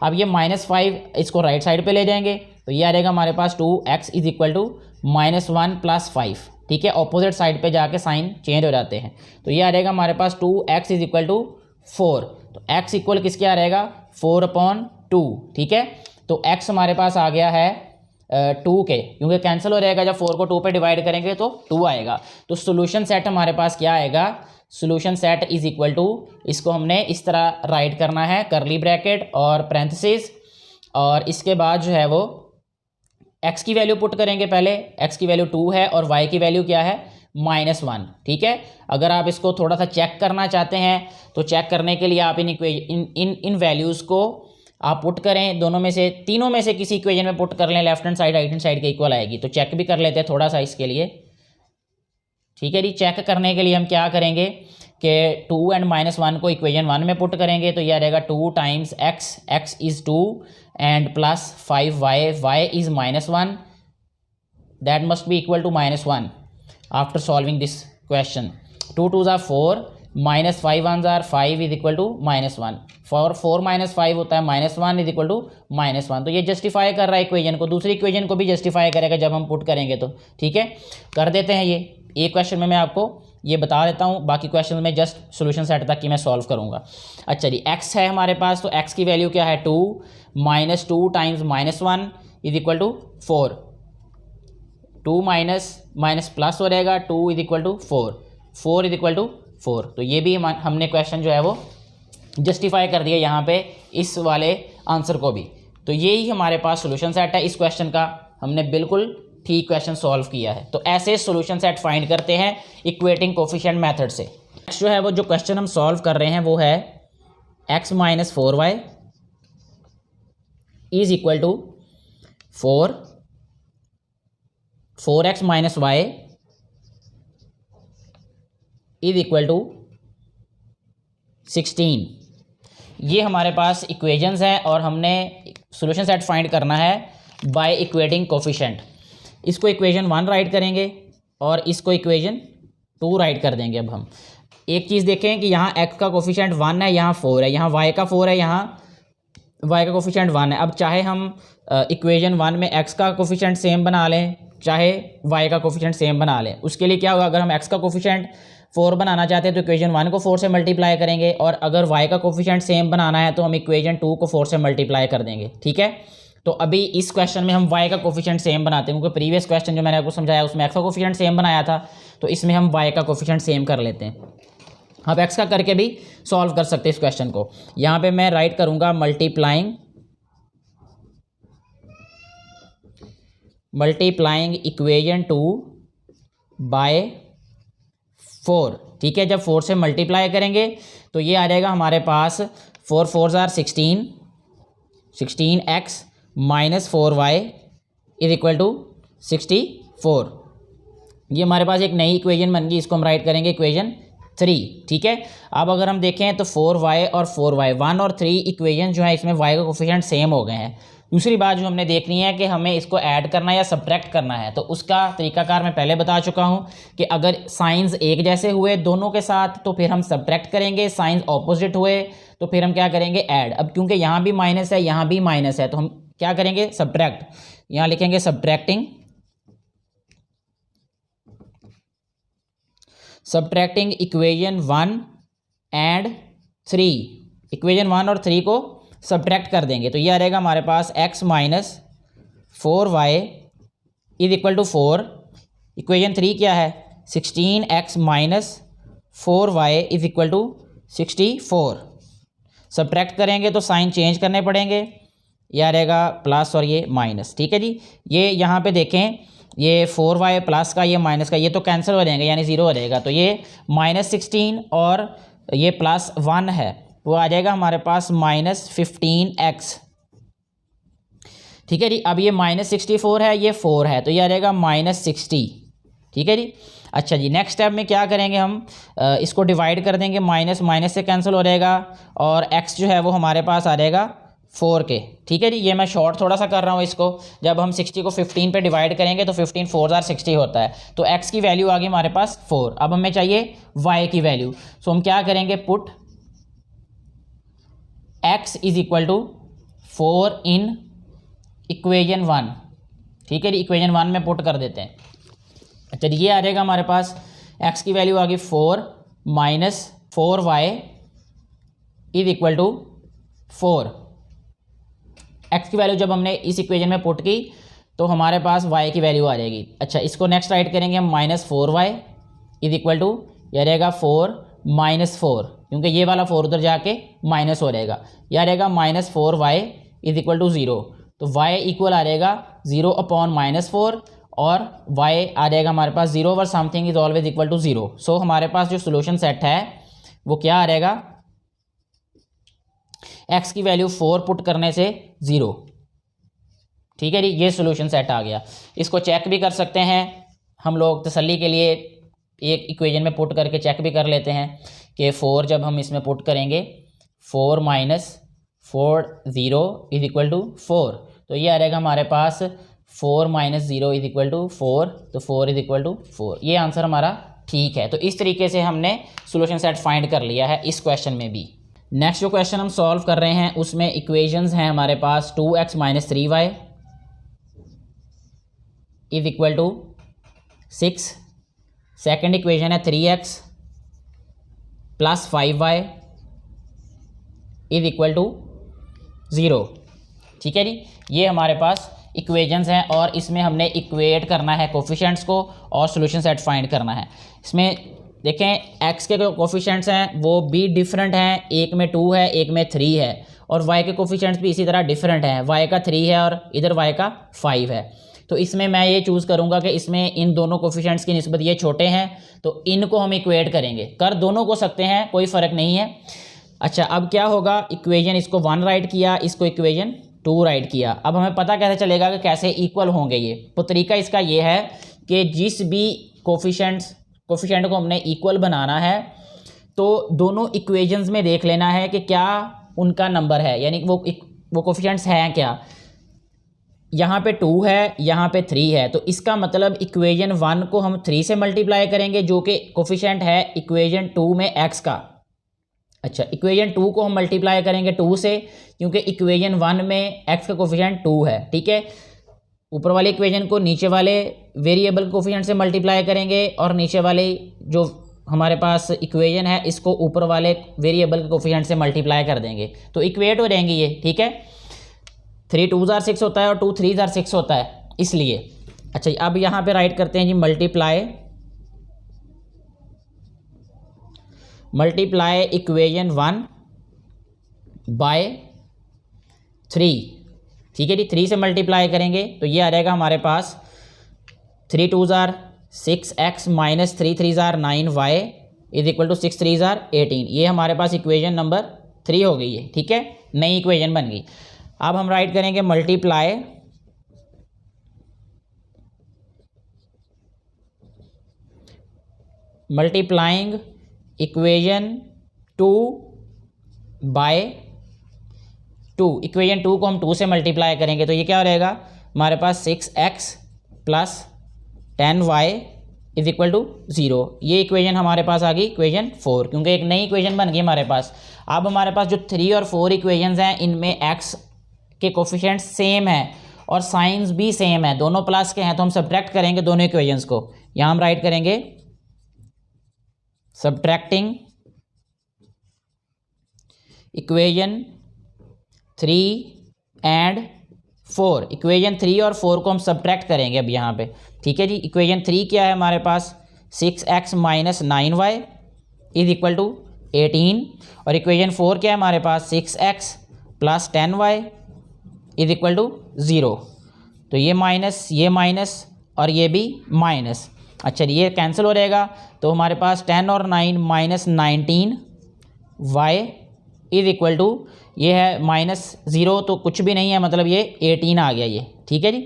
अब ये -5 इसको राइट साइड पे ले जाएंगे, तो ये आ जाएगा हमारे पास 2x इज इक्वल टू -1 + 5, ठीक है। ऑपोजिट साइड पे जाके साइन चेंज हो जाते हैं। तो ये आ जाएगा हमारे पास 2x इज इक्वल टू 4। तो x इक्वल किसके आ रहेगा 4/2, ठीक है। तो x हमारे पास आ गया है 2 के, क्योंकि कैंसिल हो जाएगा जब 4 को 2 पे डिवाइड करेंगे तो 2 आएगा। तो सोल्यूशन सेट हमारे पास क्या आएगा, solution set is equal to, इसको हमने इस तरह राइट करना है, करली ब्रैकेट और पैरेंथेसिस, और इसके बाद जो है वो x की वैल्यू पुट करेंगे। पहले x की वैल्यू 2 है और y की वैल्यू क्या है -1, ठीक है। अगर आप इसको थोड़ा सा चेक करना चाहते हैं तो चेक करने के लिए आप इन वैल्यूज़ को आप पुट करें, दोनों में से, तीनों में से किसी इक्वेशन में पुट कर लें, left hand side right hand side के इक्वल आएगी। तो चेक भी कर लेते हैं थोड़ा सा इसके लिए, ठीक है जी। चेक करने के लिए हम क्या करेंगे कि 2 और -1 को इक्वेशन 1 में पुट करेंगे। तो यह रहेगा 2 times x is 2 and plus 5y is -1, that must be equal to -1 after solving this question. 2 2s are 4, -5 1s are 5 is equal to -1। 4 - 5 होता है -1 इज इक्वल टू -1। तो ये जस्टिफाई कर रहा है इक्वेशन को, दूसरी इक्वेशन को भी जस्टिफाई करेगा जब हम पुट करेंगे तो, ठीक है। कर देते हैं ये एक क्वेश्चन में मैं आपको ये बता देता हूँ, बाकी क्वेश्चन में जस्ट सोल्यूशन सेट तक की मैं सॉल्व करूँगा। अच्छा जी, x है हमारे पास, तो x की वैल्यू क्या है 2 - 2 times -1 is equal to 4। 2 minus plus हो रहेगा, 2 is equal to 4 is equal to 4। तो ये भी हमने क्वेश्चन जो है वो जस्टिफाई कर दिया यहाँ पे इस वाले आंसर को भी। तो यही हमारे पास सोल्यूशन सेट है इस क्वेश्चन का, हमने बिल्कुल ठीक क्वेश्चन सॉल्व किया है। तो ऐसे सोल्यूशन सेट फाइंड करते हैं इक्वेटिंग कोफिशिएंट मेथड से। नेक्स्ट जो है वो जो क्वेश्चन हम सॉल्व कर रहे हैं वो है x - 4y is equal to 4x - y is equal to 16। ये हमारे पास इक्वेशंस हैं और हमने सोल्यूशन सेट फाइंड करना है बाय इक्वेटिंग कोफिशिएंट। इसको इक्वेशन 1 राइट करेंगे और इसको इक्वेशन 2 राइट कर देंगे। अब हम एक चीज़ देखें कि यहाँ x का कोफिशिएंट 1 है, यहाँ 4 है, यहाँ y का 4 है, यहाँ y का कोफिशिएंट 1 है। अब चाहे हम इक्वेशन 1 में x का कोफिशिएंट सेम बना लें, चाहे y का कोफिशिएंट सेम बना लें। उसके लिए क्या होगा, अगर हम x का कोफिशिएंट 4 बनाना चाहते हैं तो इक्वेशन 1 को 4 से मल्टीप्लाई करेंगे, और अगर y का कोफिशिएंट सेम बनाना है तो हम इक्वेशन 2 को 4 से मल्टीप्लाई कर देंगे, ठीक है। तो अभी इस क्वेश्चन में हम y का कोफिशिएंट सेम बनाते हैं, क्योंकि प्रीवियस क्वेश्चन जो मैंने आपको समझाया उसमें x का कोफिशिएंट सेम बनाया था, तो इसमें हम y का कोफिशिएंट सेम कर लेते हैं। आप x का करके भी सॉल्व कर सकते हैं इस क्वेश्चन को। यहाँ पे मैं राइट करूँगा मल्टीप्लाइंग इक्वेशन 2 बाय 4, ठीक है। जब 4 से मल्टीप्लाई करेंगे तो ये आ जाएगा हमारे पास 4 4s are 16x - 4y is equal to 64। ये हमारे पास एक नई इक्वेशन बन गई, इसको हम राइट करेंगे इक्वेशन 3, ठीक है। अब अगर हम देखें तो 4y और 4y 1 और 3 इक्वेशन जो है इसमें y का कोफिशिएंट सेम हो गए हैं। दूसरी बात जो हमने देखनी है कि हमें इसको ऐड करना है या सब्ट्रैक्ट करना है, तो उसका तरीकाकार मैं पहले बता चुका हूँ कि अगर साइंस एक जैसे हुए दोनों के साथ तो फिर हम सब्ट्रैक्ट करेंगे, साइंस ऑपोजिट हुए तो फिर हम क्या करेंगे ऐड। अब क्योंकि यहाँ भी माइनस है यहाँ भी माइनस है तो हम क्या करेंगे सब्ट्रैक्ट, यहाँ लिखेंगे सब्ट्रैक्टिंग इक्वेशन 1 एंड 3, इक्वेशन 1 और 3 को सब्ट्रैक्ट कर देंगे। तो ये आ रहेगा हमारे पास x - 4y is equal to 4। इक्वेशन 3 क्या है 16x - 4y is equal to 64। Subtract करेंगे तो साइन चेंज करने पड़ेंगे, ये आ रहेगा प्लस और ये माइनस, ठीक है जी। ये यहाँ पे देखें ये 4y प्लस का ये माइनस का ये तो कैंसिल हो जाएंगे यानी 0 हो जाएगा। तो ये -16 और ये +1 है, वो आ जाएगा हमारे पास -15x, ठीक है जी। अब ये -64 है ये 4 है तो ये आ जाएगा -60, ठीक है जी। अच्छा जी, नेक्स्ट स्टेप में क्या करेंगे हम इसको डिवाइड कर देंगे, माइनस माइनस से कैंसिल हो जाएगा और x जो है वो हमारे पास आ जाएगा 4 के, ठीक है जी। ये मैं शॉर्ट थोड़ा सा कर रहा हूँ इसको, जब हम 60 को 15 पे डिवाइड करेंगे तो 15 4s are 60 होता है। तो x की वैल्यू आ गई हमारे पास 4। अब हमें चाहिए y की वैल्यू, सो हम क्या करेंगे put x is equal to 4 in equation 1, ठीक है जी, इक्वेशन 1 में पुट कर देते हैं। अच्छा, ये आ जाएगा हमारे पास, x की वैल्यू आ गई 4 minus 4y is equal to 4। x की वैल्यू जब हमने इस इक्वेशन में पुट की तो हमारे पास y की वैल्यू आ जाएगी। अच्छा, इसको नेक्स्ट राइट करेंगे हम, -4y इज इक्वल टू, यह रहेगा 4 माइनस 4, क्योंकि ये वाला 4 उधर जाके माइनस हो रहेगा, यह रहेगा -4y इज इक्वल टू 0। तो y इक्वल आ जाएगा 0 अपॉन -4 और y आ जाएगा हमारे पास 0 over something is always equal to 0। So हमारे पास जो सोल्यूशन सेट है वो क्या आ रहेगा, x की वैल्यू 4 पुट करने से 0, ठीक है जी, ये सोल्यूशन सेट आ गया। इसको चेक भी कर सकते हैं हम लोग, तसल्ली के लिए एक इक्वेशन में पुट करके चेक भी कर लेते हैं कि 4 जब हम इसमें पुट करेंगे 4 माइनस 4 0 इज इक्वल टू 4, तो ये आ रहेगा हमारे पास 4 माइनस 0 इज इक्वल टू 4, तो 4 इज इक्वल टू 4। ये आंसर हमारा ठीक है। तो इस तरीके से हमने सोल्यूशन सेट फाइंड कर लिया है इस क्वेश्चन में भी। नेक्स्ट जो क्वेश्चन हम सॉल्व कर रहे हैं उसमें इक्वेशंस हैं हमारे पास 2x minus 3y is equal to 6, second equation है 3x plus 5y is equal to 0, ठीक है जी। ये हमारे पास इक्वेशंस हैं और इसमें हमने इक्वेट करना है कोफिशिएंट्स को और सॉल्यूशन सेट फाइंड करना है। इसमें देखें x के जो कोफिशिएंट्स हैं वो भी डिफरेंट हैं, एक में 2 है, एक में 3 है, और y के कोफिशिएंट्स भी इसी तरह डिफरेंट हैं, y का 3 है और इधर y का 5 है। तो इसमें मैं ये चूज़ करूँगा कि इसमें इन दोनों कोफिशिएंट्स की निस्बत ये छोटे हैं, तो इनको हम इक्वेट करेंगे, कर दोनों को सकते हैं, कोई फ़र्क नहीं है। अच्छा, अब क्या होगा, इक्वेशन इसको 1 राइट किया, इसको इक्वेशन 2 राइट किया। अब हमें पता कैसे चलेगा कि कैसे इक्वल होंगे ये, तो तरीका इसका ये है कि जिस भी कोफिशिएंट को हमने इक्वल बनाना है तो दोनों इक्वेशंस में देख लेना है कि क्या उनका नंबर है, यानी वो कोफिशिएंट्स हैं क्या। यहाँ पे 2 है, यहाँ पे 3 है, तो इसका मतलब इक्वेशन 1 को हम 3 से मल्टीप्लाई करेंगे जो कि कोफिशिएंट है इक्वेशन 2 में x का। अच्छा, इक्वेशन 2 को हम मल्टीप्लाई करेंगे 2 से, क्योंकि इक्वेशन 1 में x का कोफिशिएंट 2 है, ठीक है। ऊपर वाले इक्वेशन को नीचे वाले वेरिएबल कोफिशिएंट से मल्टीप्लाई करेंगे और नीचे वाले जो हमारे पास इक्वेशन है इसको ऊपर वाले वेरिएबल के कोफिशिएंट से मल्टीप्लाई कर देंगे, तो इक्वेट हो जाएंगे ये, ठीक है। 3 2 जार 6 होता है और 2 3 जार 6 होता है, इसलिए। अच्छा, अब यहाँ पे राइट करते हैं जी, मल्टीप्लाई इक्वेशन 1 बाय 3, ठीक है जी। 3 से मल्टीप्लाई करेंगे तो ये आ जाएगा हमारे पास 3 2 जार 6x माइनस 3 3 जार 9y इज इक्वल टू 6 3 जार 18। ये हमारे पास इक्वेशन नंबर 3 हो गई है, ठीक है, नई इक्वेशन बन गई। अब हम राइट करेंगे मल्टीप्लाइंग इक्वेशन 2 बाय 2। इक्वेशन 2 को हम 2 से मल्टीप्लाई करेंगे तो ये क्या हो रहेगा हमारे पास 6x plus 10y is equal to 0। ये इक्वेशन हमारे पास आ गई इक्वेशन 4, क्योंकि एक नई इक्वेशन बन गई हमारे पास। अब हमारे पास जो 3 और 4 इक्वेशंस हैं इनमें x के कोफिशिएंट्स सेम है और साइंस भी सेम है, दोनों प्लस के हैं, तो हम सब्ट्रैक्ट करेंगे दोनों इक्वेशंस को। यहाँ हम राइट करेंगे सब्ट्रैक्टिंग इक्वेशन 3 एंड 4। इक्वेशन 3 और 4 को हम सब्ट्रैक्ट करेंगे अब यहाँ पे, ठीक है जी। इक्वेशन 3 क्या है हमारे पास 6x minus 9y is equal to 18, और इक्वेशन 4 क्या है हमारे पास 6x plus 10y is equal to 0। तो ये माइनस और ये भी माइनस। अच्छा, ये कैंसिल हो जाएगा, तो हमारे पास 10 और 9 minus 19y is equal to, ये है -0 तो कुछ भी नहीं है, मतलब ये 18 आ गया ये, ठीक है जी।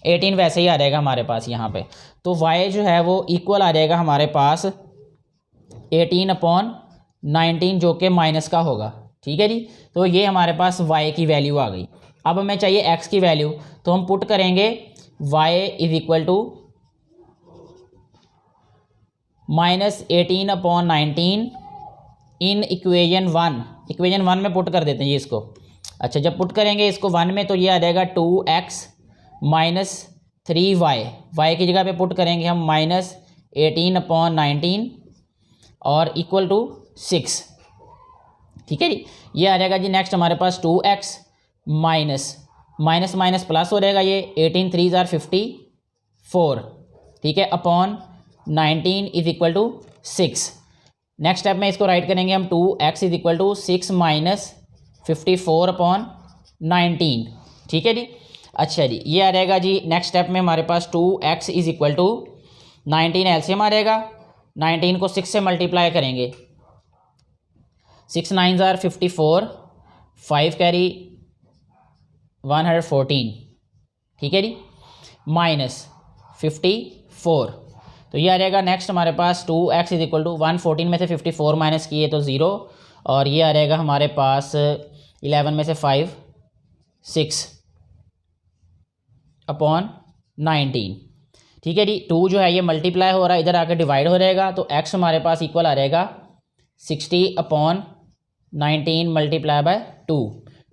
18 वैसे ही आ जाएगा हमारे पास यहाँ पे, तो y जो है वो इक्वल आ जाएगा हमारे पास 18 अपॉन 19 जो कि माइनस का होगा, ठीक है जी। तो ये हमारे पास y की वैल्यू आ गई। अब हमें चाहिए x की वैल्यू, तो हम पुट करेंगे y is equal to -18 upon 19 in equation 1 में पुट कर देते हैं जी इसको। अच्छा, जब पुट करेंगे इसको 1 में तो ये आ जाएगा 2x माइनस 3y, y की जगह पे पुट करेंगे हम -18/19 और इक्वल टू 6। ठीक है जी, ये आ जाएगा जी। नेक्स्ट हमारे पास 2x माइनस माइनस प्लस हो जाएगा, ये 18 3 ज़ार 54, ठीक है, upon 19 is equal to 6। Next step में इसको राइट करेंगे हम 2x is equal to 6 minus 54/19। ठीक है जी। अच्छा जी, ये आ जाएगा जी। नेक्स्ट स्टेप में हमारे पास 2x is equal to 19 LCM आ जाएगा, 19 को 6 से मल्टीप्लाई करेंगे, 6 9 ज़ार 54, 5 कैरी 114, ठीक है जी, माइनस 54, तो ये आ जाएगा। नेक्स्ट हमारे पास 2x इज इक्वल टू 114 में से 54 माइनस किए तो 0, और ये आ जाएगा हमारे पास 11 में से 5 6 अपॉन 19। ठीक है जी। 2 जो है ये मल्टीप्लाई हो रहा है, इधर आकर डिवाइड हो जाएगा, तो x हमारे पास इक्वल आ जाएगा 60/19 मल्टीप्लाई बाय 2,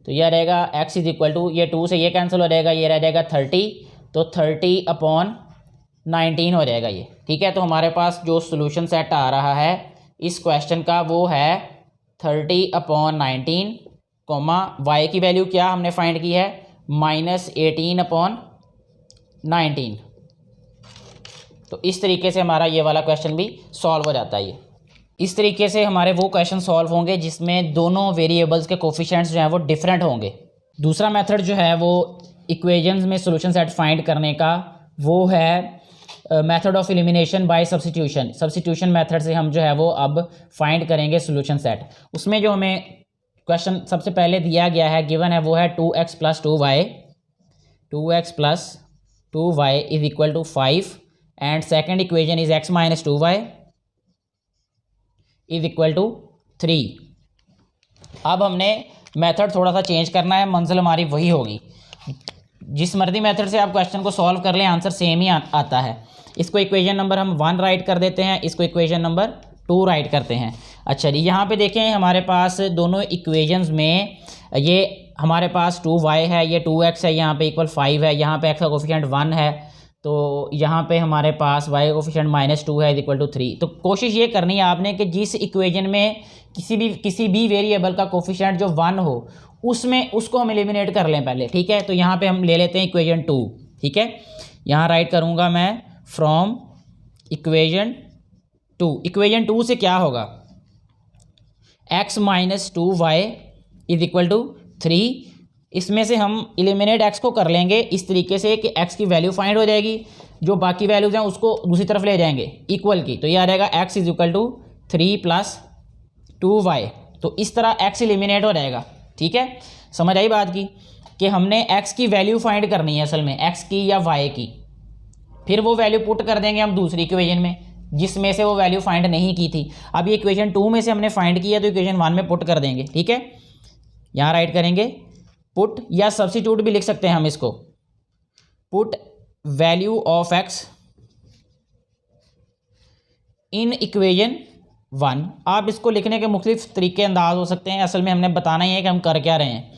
तो ये आ जाएगा x इज इक्वल टू, ये 2 से ये कैंसिल हो जाएगा, ये रह जाएगा 30, तो 30/19 हो जाएगा ये। ठीक है, तो हमारे पास जो सोल्यूशन सेट आ रहा है इस क्वेश्चन का वो है 30/19, y की वैल्यू क्या हमने फाइंड की है -18/19। तो इस तरीके से हमारा ये वाला क्वेश्चन भी सॉल्व हो जाता है। ये इस तरीके से हमारे वो क्वेश्चन सॉल्व होंगे जिसमें दोनों वेरिएबल्स के कोफिशिएंट्स जो हैं वो डिफरेंट होंगे। दूसरा मेथड जो है वो इक्वेशंस में सॉल्यूशन सेट फाइंड करने का वो है method of elimination by substitution. Substitution method से हम जो है वो अब फाइंड करेंगे सॉल्यूशन सेट। उसमें जो हमें क्वेश्चन सबसे पहले दिया गया है, गिवन है, वो है 2x plus 2y is equal to 5 and second equation is x minus 2y is equal to 3। अब हमने मेथड थोड़ा सा चेंज करना है, मंजिल हमारी वही होगी। जिस मर्जी मेथड से आप क्वेश्चन को सॉल्व कर लें आंसर सेम ही आता है। इसको इक्वेशन नंबर हम 1 राइट कर देते हैं, इसको इक्वेशन नंबर 2 राइट करते हैं। अच्छा जी, यहाँ पे देखें हमारे पास दोनों इक्वेशंस में ये हमारे पास 2y है, ये 2x है, यहाँ पे इक्वल 5 है, यहाँ पे x का कोफिशिएंट 1 है, तो यहाँ पे हमारे पास y का कोफिशिएंट -2 है इज इक्वल टू 3। तो कोशिश ये करनी है आपने कि जिस इक्वेशन में किसी भी वेरिएबल का कोफिशिएंट जो 1 हो उसमें उसको हम एलिमिनेट कर लें पहले। ठीक है, तो यहाँ पे हम ले लेते हैं इक्वेशन 2। ठीक है, यहाँ राइट करूँगा मैं फ्रॉम इक्वेशन 2। इक्वेशन 2 से क्या होगा, x minus 2y is equal to 3। इसमें से हम एलिमिनेट x को कर लेंगे इस तरीके से कि x की वैल्यू फाइंड हो जाएगी, जो बाकी वैल्यूज हैं उसको दूसरी तरफ ले जाएंगे इक्वल की, तो ये आ जाएगा x is equal to 3 plus 2y। तो इस तरह x एलिमिनेट हो जाएगा। ठीक है, समझ आई बात की कि हमने x की वैल्यू फाइंड करनी है असल में, x की या y की, फिर वो वैल्यू पुट कर देंगे हम दूसरी इक्वेशन में जिसमें से वो वैल्यू फाइंड नहीं की थी। अब ये इक्वेशन 2 में से हमने फाइंड किया तो इक्वेशन 1 में पुट कर देंगे। ठीक है, यहाँ राइट करेंगे पुट, या सब्स्टिट्यूट भी लिख सकते हैं हम इसको, put value of x in equation 1। आप इसको लिखने के मुख्तलिफ तरीके अंदाज हो सकते हैं, असल में हमने बताना ही है कि हम कर क्या रहे हैं।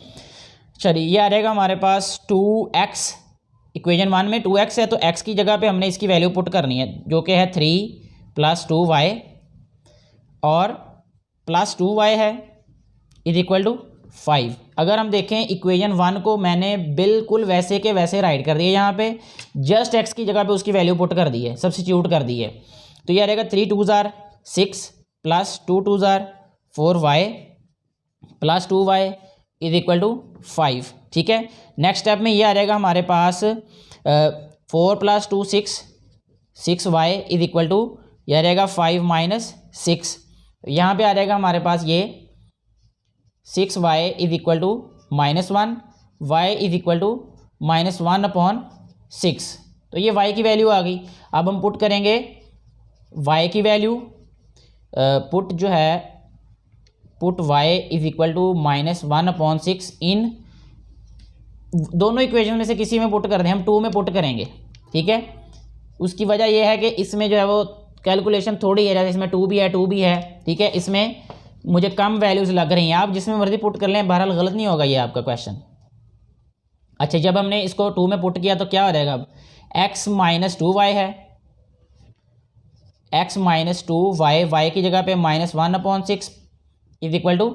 चलिए, ये आ जाएगा हमारे पास 2x, इक्वेशन 1 में 2x है तो x की जगह पे हमने इसकी वैल्यू पुट करनी है जो कि है 3 प्लस 2y और प्लस 2y है इज इक्वल टू 5। अगर हम देखें इक्वेशन 1 को मैंने बिल्कुल वैसे के वैसे राइट कर दिया, यहाँ पे जस्ट x की जगह पे उसकी वैल्यू पुट कर दी है, सब्स्टिट्यूट कर दी है, तो ये आ जाएगा 3 2 ज़ार 6 प्लस 2 2 ज़ार 4y plus 2y is equal to 5। ठीक है, नेक्स्ट स्टेप में ये आ जाएगा हमारे पास 4 plus 2 6y is equal to, ये आ जाएगा 5 माइनस 6। यहाँ पे आ जाएगा हमारे पास ये 6y is equal to -1, y is equal to -1/6। तो ये y की वैल्यू आ गई। अब हम पुट करेंगे y की वैल्यू, पुट जो है put y is equal to -1/6 in दोनों इक्वेशन में से किसी में पुट कर दें, हम 2 में पुट करेंगे। ठीक है, उसकी वजह यह है कि इसमें जो है वो कैलकुलेशन थोड़ी है, जैसे इसमें 2 भी है 2 भी है। ठीक है, इसमें मुझे कम वैल्यूज़ लग रही हैं, आप जिसमें मर्जी पुट कर लें, बहरहाल गलत नहीं होगा ये आपका क्वेश्चन। अच्छा, जब हमने इसको 2 में पुट किया तो क्या हो जाएगा, अब x माइनस 2y है, x माइनस 2y, y की जगह पे -1/6 इज इक्वल टू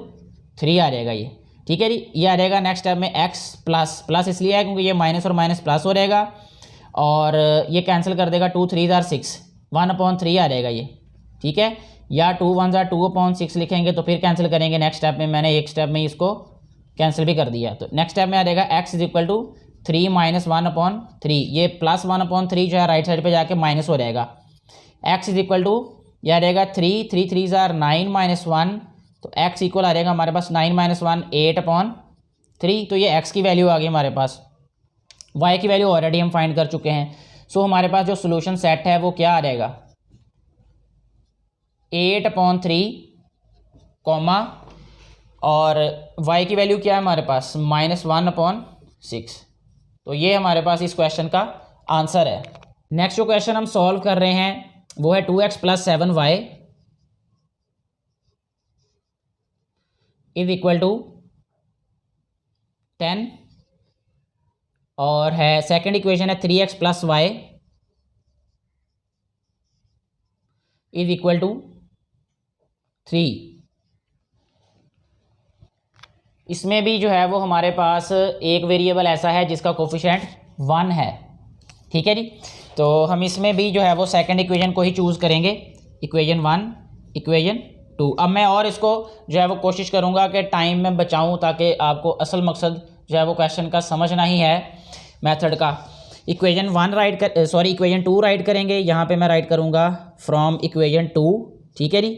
3 आ जाएगा ये, ठीक है जी। ये आ जाएगा नेक्स्ट स्टेप में x प्लस इसलिए है क्योंकि ये माइनस और माइनस प्लस हो रहेगा, और ये कैंसिल कर देगा, 2 3 6, 1/3 आ जाएगा ये, ठीक है। या 2 1 2/6 लिखेंगे तो फिर कैंसिल करेंगे नेक्स्ट स्टेप में, मैंने एक स्टेप में इसको कैंसिल भी कर दिया। तो नेक्स्ट स्टेप में आ जाएगा x इज इक्वल टू 3 - 1/3, ये प्लस 1/3 जो है राइट साइड पे जाके माइनस हो जाएगा। x इज इक्वल टू ये आ जाएगा 3 3 3 9 -1, तो x इक्वल आ जाएगा हमारे पास 9 - 1 8/3, तो ये x की वैल्यू आ गई हमारे पास। y की वैल्यू ऑलरेडी हम फाइंड कर चुके हैं। सो हमारे पास जो सोल्यूशन सेट है वो क्या आ जाएगा, 8/3 कॉमा, और y की वैल्यू क्या है हमारे पास, -1/6। तो ये हमारे पास इस क्वेश्चन का आंसर है। नेक्स्ट जो क्वेश्चन हम सॉल्व कर रहे हैं वो है 2x + 7y is equal to 10, और है सेकंड इक्वेशन है 3x + y is equal to 3। इसमें भी जो है वो हमारे पास एक वेरिएबल ऐसा है जिसका कोफिशिएंट 1 है, ठीक है जी। तो हम इसमें भी जो है वो सेकंड इक्वेशन को ही चूज़ करेंगे, इक्वेशन 1 इक्वेशन 2। अब मैं और इसको जो है वो कोशिश करूँगा कि टाइम में बचाऊँ, ताकि आपको असल मकसद जो है वो क्वेश्चन का समझना ही है मेथड का। इक्वेशन 2 राइट करेंगे, यहाँ पे मैं राइट करूँगा फ्रॉम इक्वेशन 2, ठीक है जी।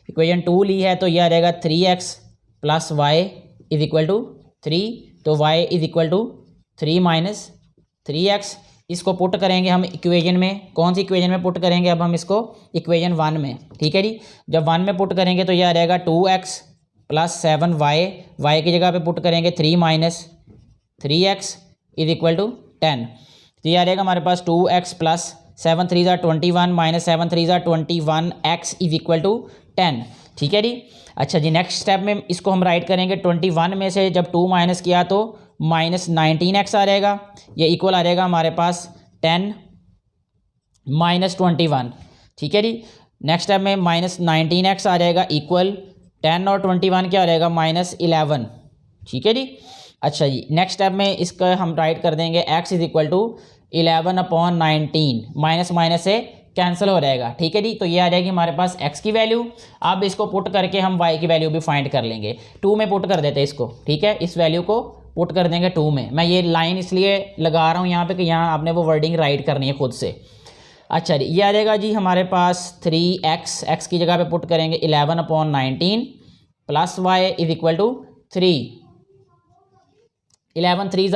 इक्वेशन 2 ली है तो यह आ जाएगा 3x + y is equal to 3, तो y is equal to 3 - 3x। इसको पुट करेंगे हम इक्वेशन में, कौन सी इक्वेशन में पुट करेंगे, अब हम इसको इक्वेशन 1 में, ठीक है जी। जब 1 में पुट करेंगे तो यह आ जाएगा 2x + 7y, y की जगह पे पुट करेंगे 3 - 3x इज इक्वल टू 10, तो यह आ जाएगा हमारे पास 2x + 7 3 21 - 7 3 21 x is equal to 10, ठीक है जी। अच्छा जी, नेक्स्ट स्टेप में इसको हम राइट करेंगे 21 में से जब 2 माइनस किया तो -19x आ जाएगा, ये इक्वल आ जाएगा हमारे पास 10 - 21, ठीक है जी। नेक्स्ट स्टेप में -19x आ जाएगा इक्वल 10 और 21 क्या आ जाएगा -11, ठीक है जी। अच्छा जी, नेक्स्ट स्टेप में इसका हम राइट कर देंगे x is equal to 11/19, minus minus से कैंसिल हो जाएगा, ठीक है जी। तो ये आ जाएगी हमारे पास x की वैल्यू। अब इसको पुट करके हम y की वैल्यू भी फाइंड कर लेंगे, 2 में पुट कर देते हैं इसको, ठीक है। इस वैल्यू को पुट कर देंगे 2 में। मैं ये लाइन इसलिए लगा रहा हूँ यहाँ पे कि यहाँ आपने वो वर्डिंग राइट करनी है खुद से। अच्छा जी, ये आ जाएगा जी हमारे पास 3x की जगह पे पुट करेंगे 11/19 plus y is equal to 3, 11 3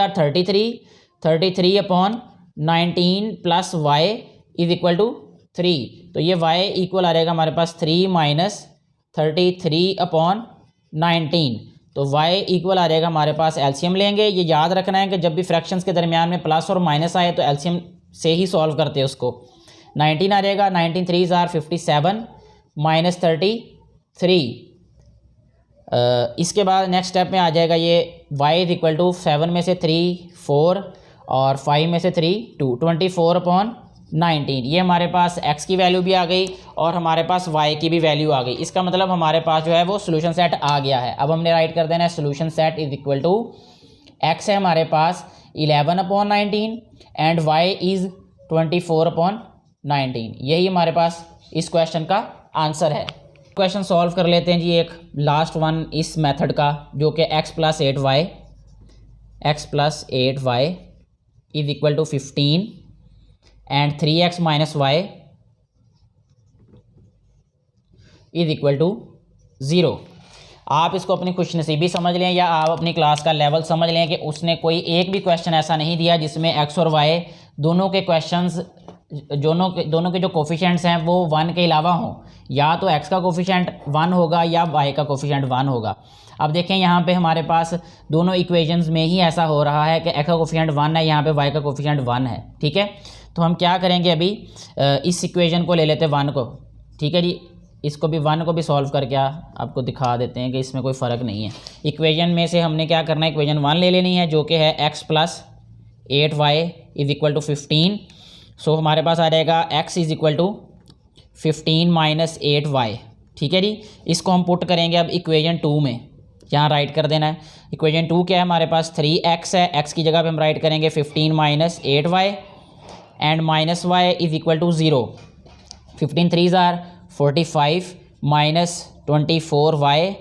33/19 plus y is equal to 3, तो ये y इक्वल आ जाएगा हमारे पास 3 - 33/19, तो y इक्वल आ जाएगा हमारे पास, एलसीएम लेंगे। ये याद रखना है कि जब भी फ्रैक्शंस के दरमियान में प्लस और माइनस आए तो एलसीएम से ही सॉल्व करते हैं उसको। 19 आ जाएगा, 19 3 57 - 33। इसके बाद नेक्स्ट स्टेप में आ जाएगा ये y इज इक्वल टू 7 में से 3 4 और 5 में से 3 2, 24/19। ये हमारे पास x की वैल्यू भी आ गई और हमारे पास y की भी वैल्यू आ गई। इसका मतलब हमारे पास जो है वो सोल्यूशन सेट आ गया है। अब हमने राइट कर देना है solution set is equal to x है हमारे पास 11/19 एंड y इज़ 24/19। यही हमारे पास इस क्वेश्चन का आंसर है। क्वेश्चन सॉल्व कर लेते हैं जी, एक लास्ट वन इस मेथड का, जो कि x + 8y is equal to 15 and 3x - y is equal to 0। आप इसको अपनी खुशनसीबी समझ लें या आप अपनी क्लास का लेवल समझ लें कि उसने कोई एक भी क्वेश्चन ऐसा नहीं दिया जिसमें x और y दोनों के क्वेश्चंस दोनों के जो कोफिशिएंट्स हैं वो 1 के अलावा हों। या तो x का कोफिशिएंट 1 होगा या y का कोफिशिएंट 1 होगा। अब देखें यहाँ पे हमारे पास दोनों इक्वेशंस में ही ऐसा हो रहा है कि x का कोफिशिएंट 1 है, यहाँ पे y का कोफिशिएंट 1 है, ठीक है। तो हम क्या करेंगे, अभी इस इक्वेशन को ले लेते हैं 1 को, ठीक है जी। इसको भी 1 को भी सॉल्व करके आपको दिखा देते हैं कि इसमें कोई फ़र्क नहीं है। इक्वेशन में से हमने क्या करना है, इक्वेशन 1 ले लेनी है जो कि है x + 8y = 15। सो हमारे पास आ जाएगा x = 15 - 8y। ठीक है जी, इसको हम पुट करेंगे अब इक्वेशन 2 में, यहाँ राइट कर देना है। इक्वेशन 2 क्या है हमारे पास, 3x है, x की जगह पे हम राइट करेंगे 15 - 8y एंड माइनस y = 0। 15 3 ज़ार 45 - 24y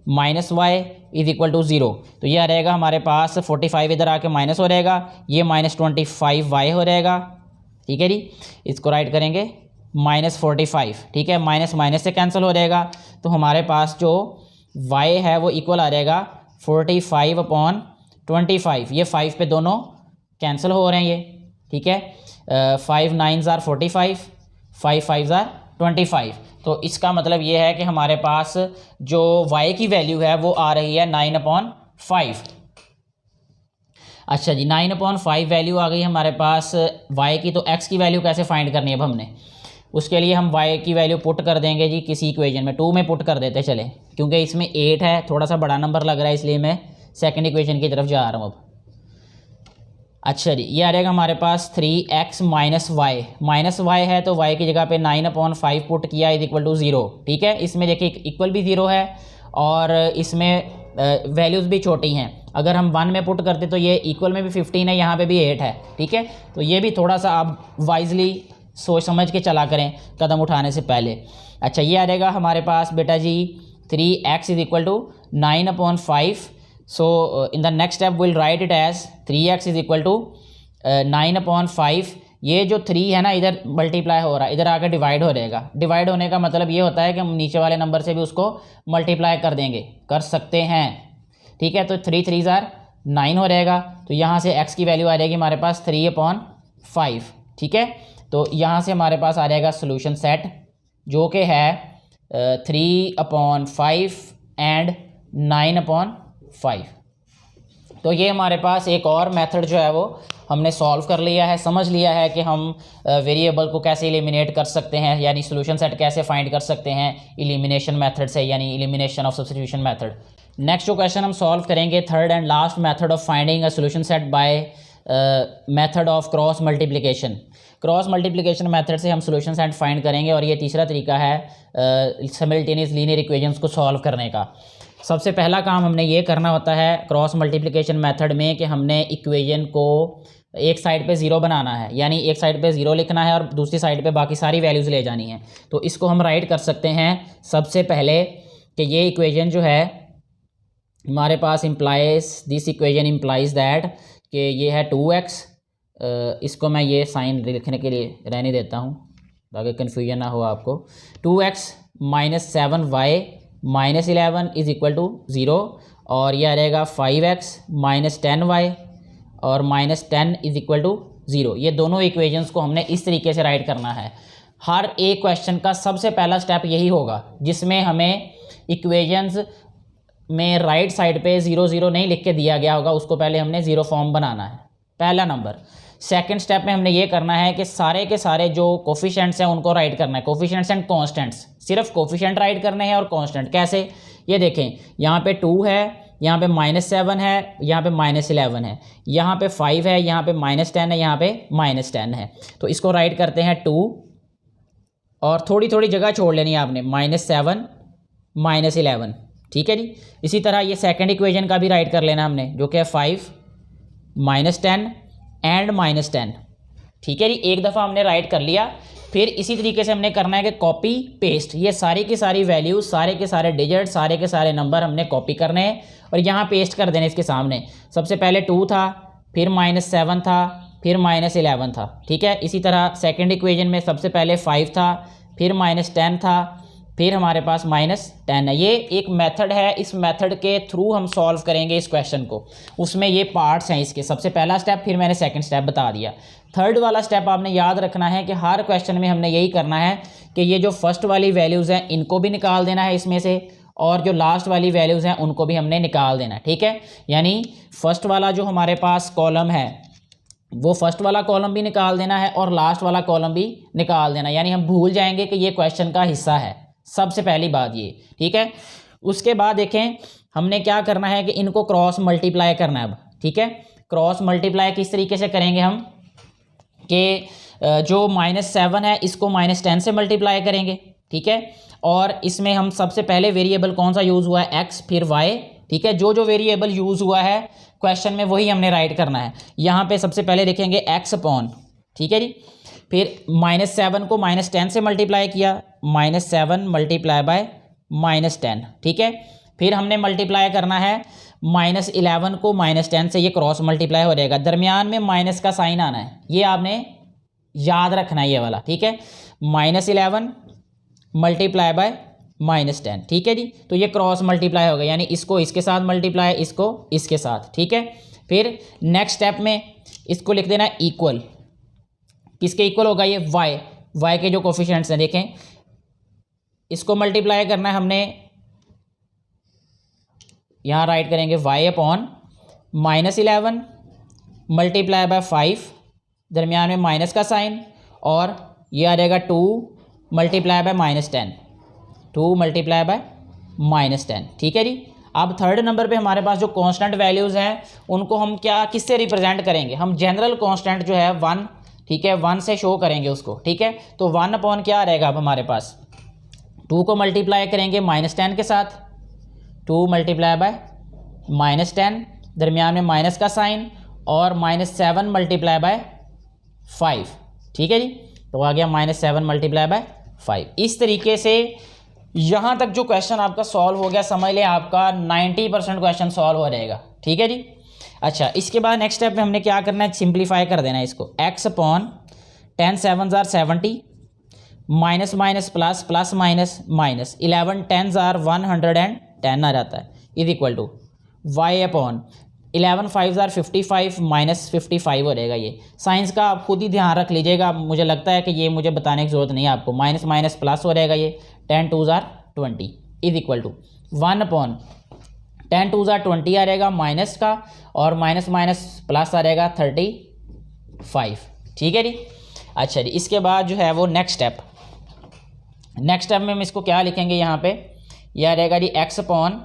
माइनस y = 0। तो ये आ रहेगा हमारे पास 45 इधर आके माइनस हो रहेगा, ये -25y हो रहेगा। ठीक है जी, इसको राइट करेंगे -45। ठीक है, माइनस माइनस से कैंसिल हो जाएगा, तो हमारे पास जो y है वो इक्वल आ जाएगा 45/25। ये 5 पे दोनों कैंसिल हो रहे हैं ये। ठीक है, 5 9 ज़ार 45, 5 5 ज़ार 25। तो इसका मतलब ये है कि हमारे पास जो y की वैल्यू है वो आ रही है 9/5। अच्छा जी, 9/5 वैल्यू आ गई हमारे पास y की। तो x की वैल्यू कैसे फाइंड करनी है अब हमने, उसके लिए हम y की वैल्यू पुट कर देंगे जी किसी इक्वेशन में। 2 में पुट कर देते चले, क्योंकि इसमें 8 है, थोड़ा सा बड़ा नंबर लग रहा है, इसलिए मैं सेकंड इक्वेशन की तरफ जा रहा हूँ अब। अच्छा जी, ये आ जाएगा हमारे पास 3x - y है, तो y की जगह पे 9/5 पुट किया = 0। ठीक है, इसमें देखिए इक्वल भी 0 है और इसमें वैल्यूज़ भी छोटी हैं। अगर हम 1 में पुट करते तो ये इक्वल में भी 15 है, यहाँ पे भी 8 है। ठीक है, तो ये भी थोड़ा सा आप वाइजली सोच समझ के चला करें कदम उठाने से पहले। अच्छा, ये आ जाएगा हमारे पास बेटा जी 3x = 9/5। So in the next step we'll write it as 3x = 9/5। ये जो 3 है ना इधर मल्टीप्लाई हो रहा है, इधर आकर डिवाइड हो रहेगा। डिवाइड होने का मतलब ये होता है कि हम नीचे वाले नंबर से भी उसको मल्टीप्लाई कर देंगे, कर सकते हैं। ठीक है, तो 3 3 ज़ार 9 हो रहेगा, तो यहाँ से x की वैल्यू आ जाएगी हमारे पास 3/5। ठीक है, तो यहाँ से हमारे पास आ जाएगा सोल्यूशन सेट जो कि है 3/5 एंड 9/5। तो ये हमारे पास एक और मेथड जो है वो हमने सॉल्व कर लिया है, समझ लिया है कि हम वेरिएबल को कैसे एलिमिनेट कर सकते हैं, यानी सोल्यूशन सेट कैसे फाइंड कर सकते हैं एलिमिनेशन मेथड से, यानी elimination of substitution method. Next जो क्वेश्चन हम सॉल्व करेंगे, third and last method of finding a solution set by method of cross multiplication. Cross multiplication method से हम सोल्यूशन सेट फाइंड करेंगे और ये तीसरा तरीका है सिमिल्टेनियस लीनियर इक्वेशंस को सॉल्व करने का। सबसे पहला काम हमने ये करना होता है क्रॉस मल्टीप्लिकेशन मेथड में कि हमने इक्वेशन को एक साइड पे 0 बनाना है, यानी एक साइड पे 0 लिखना है और दूसरी साइड पे बाकी सारी वैल्यूज़ ले जानी है। तो इसको हम राइट कर सकते हैं सबसे पहले कि ये इक्वेशन जो है हमारे पास implies, this equation implies that कि ये है 2x। इसको मैं ये साइन लिखने के लिए रहने देता हूँ ताकि कन्फ्यूजन ना हो आपको। 2x - 7y - 11 = 0 और यह रहेगा 5x - 10y और -10 = 0। ये दोनों इक्वेशंस को हमने इस तरीके से राइट करना है। हर एक क्वेश्चन का सबसे पहला स्टेप यही होगा जिसमें हमें इक्वेशंस में राइट साइड पे 0 0 नहीं लिख के दिया गया होगा, उसको पहले हमने 0 फॉर्म बनाना है, पहला नंबर। सेकंड स्टेप में हमने ये करना है कि सारे के सारे जो कोफिशिएंट्स हैं उनको राइट करना है, कोफिशिएंट्स एंड कांस्टेंट्स। सिर्फ कोफिशिएंट राइट करने हैं और कांस्टेंट कैसे, ये देखें यहाँ पे 2 है, यहाँ पे -7 है, यहाँ पे -11 है, यहाँ पे 5 है, यहाँ पे -10 है, यहाँ पे -10 है। तो इसको राइट करते हैं 2 और थोड़ी थोड़ी जगह छोड़ लेनी है आपने, -7 -11। ठीक है जी, इसी तरह ये सेकंड इक्वेशन का भी राइट कर लेना हमने जो कि है 5 -10 एंड -10। ठीक है जी, एक दफ़ा हमने राइट कर लिया, फिर इसी तरीके से हमने करना है कि कॉपी पेस्ट, ये सारी की सारी वैल्यू, सारे के सारे डिजिट, सारे के सारे नंबर हमने कॉपी करने हैं और यहाँ पेस्ट कर देने इसके सामने। सबसे पहले 2 था, फिर -7 था, फिर -11 था। ठीक है, इसी तरह सेकंड इक्वेशन में सबसे पहले 5 था, फिर -10 था, फिर हमारे पास -10 है। ये एक मेथड है, इस मेथड के थ्रू हम सॉल्व करेंगे इस क्वेश्चन को। उसमें ये पार्ट्स हैं इसके, सबसे पहला स्टेप, फिर मैंने सेकंड स्टेप बता दिया। थर्ड वाला स्टेप आपने याद रखना है कि हर क्वेश्चन में हमने यही करना है कि ये जो फर्स्ट वाली वैल्यूज़ हैं इनको भी निकाल देना है इसमें से, और जो लास्ट वाली वैल्यूज़ हैं उनको भी हमने निकाल देना है। ठीक है, यानी फर्स्ट वाला जो हमारे पास कॉलम है वो फर्स्ट वाला कॉलम भी निकाल देना है और लास्ट वाला कॉलम भी निकाल देना, यानी हम भूल जाएंगे कि ये क्वेश्चन का हिस्सा है। सबसे पहली बात ये, ठीक है। उसके बाद देखें हमने क्या करना है कि इनको क्रॉस मल्टीप्लाई करना है अब, ठीक है। क्रॉस मल्टीप्लाई किस तरीके से करेंगे हम कि जो -7 है इसको -10 से मल्टीप्लाई करेंगे, ठीक है। और इसमें हम सबसे पहले वेरिएबल कौन सा यूज़ हुआ है, x फिर y, ठीक है। जो वेरिएबल यूज़ हुआ है क्वेश्चन में वही हमने राइट करना है। यहाँ पे सबसे पहले लिखेंगे x अपॉन, ठीक है जी। फिर -7 को -10 से मल्टीप्लाई किया, -7 मल्टीप्लाई बाय -10, ठीक है। फिर हमने मल्टीप्लाई करना है -11 को -10 से, ये क्रॉस मल्टीप्लाई हो जाएगा, दरमियान में माइनस का साइन आना है, ये आपने याद रखना है ये वाला, ठीक है। -11 मल्टीप्लाई बाय -10, ठीक है जी। तो ये क्रॉस मल्टीप्लाई हो गया, यानी इसको इसके साथ मल्टीप्लाई, इसको इसके साथ, ठीक है। फिर नेक्स्ट स्टेप में इसको लिख देना इक्वल, किसके इक्वल होगा ये, y के जो कोफिशिएंट्स हैं देखें, इसको मल्टीप्लाई करना है हमने, यहाँ राइट करेंगे y अपॉन -11 मल्टीप्लाई बाय 5, दरमियान में माइनस का साइन, और ये आ जाएगा 2 मल्टीप्लाई बाय -10, 2 मल्टीप्लाई बाय -10, ठीक है जी। अब थर्ड नंबर पे हमारे पास जो कांस्टेंट वैल्यूज़ हैं उनको हम क्या किससे रिप्रेजेंट करेंगे, हम जनरल कांस्टेंट जो है 1, ठीक है, 1 से शो करेंगे उसको, ठीक है। तो 1 अपॉन क्या रहेगा अब हमारे पास, 2 को मल्टीप्लाई करेंगे -10 के साथ, 2 मल्टीप्लाई बाय -10, दरमियान में माइनस का साइन, और -7 मल्टीप्लाई बाय 5, ठीक है जी। तो आ गया -7 मल्टीप्लाई बाय 5। इस तरीके से यहाँ तक जो क्वेश्चन आपका सॉल्व हो गया, समझ लें आपका 90% क्वेश्चन सॉल्व हो जाएगा, ठीक है जी। अच्छा, इसके बाद नेक्स्ट स्टेप में हमने क्या करना है, सिंप्लीफाई कर देना है इसको, x upon 10 7s are 70, minus minus plus, plus minus minus, 11 10s are 110 आ जाता है, is equal to y upon 11 5s are 55 minus 55 हो जाएगा। ये साइंस का आप खुद ही ध्यान रख लीजिएगा, मुझे लगता है कि ये मुझे बताने की ज़रूरत नहीं है आपको, माइनस माइनस प्लस हो जाएगा, ये 10 2s are 20 is equal to 1 upon 10 2s are 20 आ जाएगा माइनस का, और माइनस माइनस प्लस आ जाएगा 35, ठीक है जी। अच्छा जी, इसके बाद जो है वो नेक्स्ट स्टेप में हम इसको क्या लिखेंगे, यहाँ पे यह आ जाएगा जी x अपॉन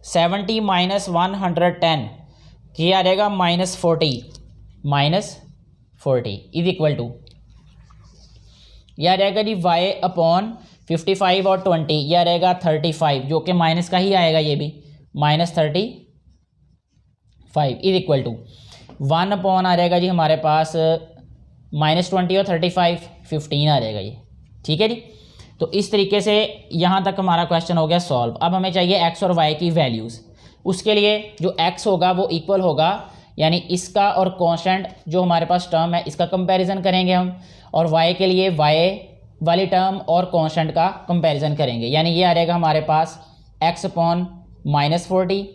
70 माइनस 110, ये आ जाएगा -40 इज इक्वल टू, यह आ जाएगा जी y अपॉन 55 और 20, यह रहेगा 35, जो कि माइनस का ही आएगा, ये भी -35 इज इक्वल टू 1 अपॉन आ जाएगा जी हमारे पास -20 और 35 15 आ जाएगा ये, ठीक है जी। तो इस तरीके से यहाँ तक हमारा क्वेश्चन हो गया सॉल्व। अब हमें चाहिए x और y की वैल्यूज़, उसके लिए जो x होगा वो इक्वल होगा, यानी इसका और कांस्टेंट जो हमारे पास टर्म है इसका कंपैरिजन करेंगे हम, और y के लिए y वाली टर्म और कांस्टेंट का कंपैरिजन करेंगे, यानी ये आ जाएगा हमारे पास x upon -40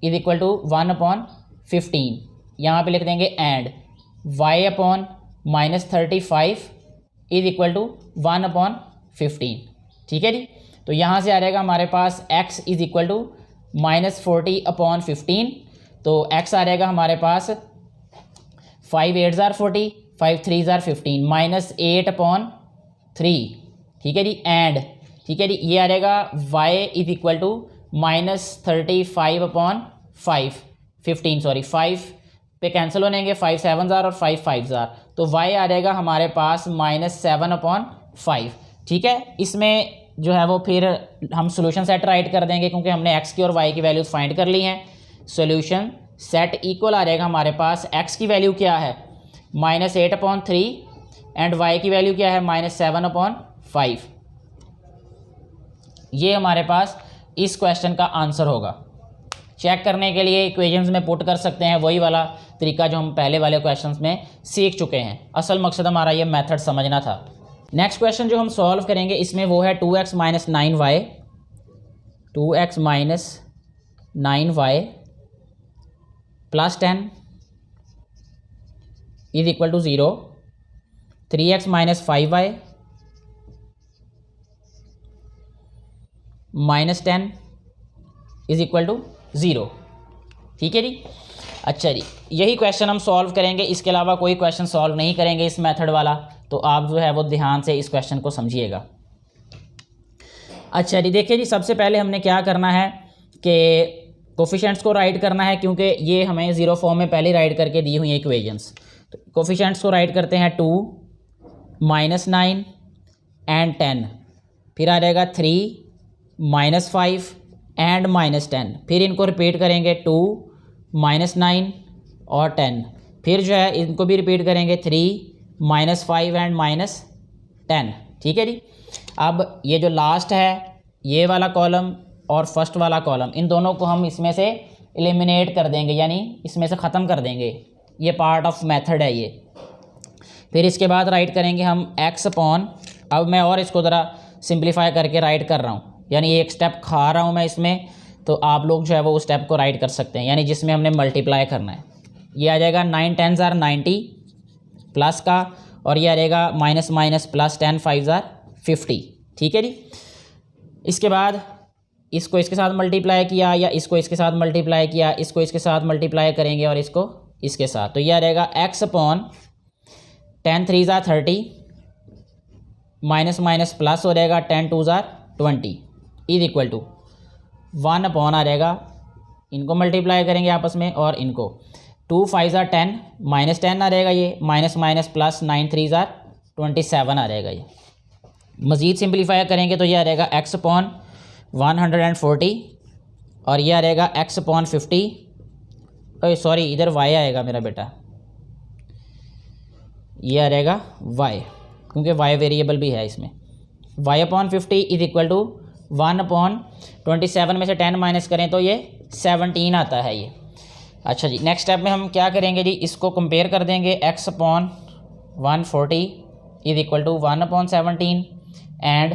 is equal to 1 upon 15, यहाँ पे लिख देंगे and y upon -35 is equal to 1 upon 15, ठीक है जी। तो यहाँ से आ जाएगा हमारे पास x is equal to -40 upon 15, तो x आ जाएगा हमारे पास 5 8s are 40, 5 3s are 15, -8 upon 3, ठीक है जी, एंड ठीक है जी, ये आ जाएगा y is equal to -35 upon 15 sorry 5 पे कैंसिल होनेंगे, 5 7s are और 5 5s are, तो y आ जाएगा हमारे पास -7 अपॉन 5, ठीक है। इसमें जो है वो फिर हम सोल्यूशन सेट राइट कर देंगे, क्योंकि हमने x की और y की वैल्यूज फाइंड कर ली हैं। सोल्यूशन सेट इक्वल आ जाएगा हमारे पास, x की वैल्यू क्या है -8 अपॉन 3 एंड y की वैल्यू क्या है -7 अपॉन 5। ये हमारे पास इस क्वेश्चन का आंसर होगा। चेक करने के लिए इक्वेशंस में पुट कर सकते हैं, वही वाला तरीका जो हम पहले वाले क्वेश्चंस में सीख चुके हैं। असल मकसद हमारा ये मेथड समझना था। नेक्स्ट क्वेश्चन जो हम सॉल्व करेंगे इसमें वो है 2x minus 9y, 2x minus 9y plus 10 is equal to 0, 3x minus 5y minus 10 is equal to 0, ठीक है जी। अच्छा जी, यही क्वेश्चन हम सॉल्व करेंगे, इसके अलावा कोई क्वेश्चन सॉल्व नहीं करेंगे इस मेथड वाला, तो आप जो है वो ध्यान से इस क्वेश्चन को समझिएगा। अच्छा जी, देखिए जी, सबसे पहले हमने क्या करना है कि कोफिशिएंट्स को राइट करना है, क्योंकि ये हमें ज़ीरो फॉर्म में पहले राइट करके दी हुई है इक्वेशंस। तो कोफिशिएंट्स को राइट करते हैं 2, -9 एंड 10, फिर आ जाएगा 3, -5 एंड -10, फिर इनको रिपीट करेंगे 2, -9 और 10, फिर जो है इनको भी रिपीट करेंगे 3, -5 एंड -10। ठीक है जी। अब ये जो लास्ट है ये वाला कॉलम और फर्स्ट वाला कॉलम, इन दोनों को हम इसमें से एलिमिनेट कर देंगे, यानी इसमें से ख़त्म कर देंगे। ये पार्ट ऑफ मेथड है ये। फिर इसके बाद राइट करेंगे हम x अपॉन, अब मैं और इसको ज़रा सिंप्लीफाई करके राइट कर रहा हूँ, यानी एक स्टेप खा रहा हूँ मैं इसमें, तो आप लोग जो है वो उस स्टेप को राइट कर सकते हैं, यानी जिसमें हमने मल्टीप्लाई करना है। ये आ जाएगा 9 10s are 90 प्लस का, और ये आ जाएगा minus minus plus 10 5s are 50। ठीक है जी। इसके बाद इसको इसके साथ मल्टीप्लाई किया, या इसको इसके साथ मल्टीप्लाई किया, इसको इसके साथ मल्टीप्लाई करेंगे और इसको इसके साथ, तो ये आ रहेगा x upon 10 3s are 30 minus minus plus हो जाएगा 10 2s are 20 is equal to 1 upon आ जाएगा, इनको मल्टीप्लाई करेंगे आपस में और इनको 2 5s are 10 माइनस 10 आ रहेगा, ये minus minus plus 9 3s are 27 आ रहेगा। ये मज़ीद सिंप्लीफाई करेंगे तो ये आ रहेगा x अपॉन 140 और ये आ रहेगा x अपॉन 50, सॉरी इधर y आएगा मेरा बेटा, ये आ रहेगा y, क्योंकि y वेरिएबल भी है इसमें। y upon 50 is equal to 1 upon 27 में से 10 माइनस करें तो ये 17 आता है ये। अच्छा जी, नेक्स्ट स्टेप में हम क्या करेंगे जी, इसको कंपेयर कर देंगे, x upon 140 is equal to 1 upon 17 and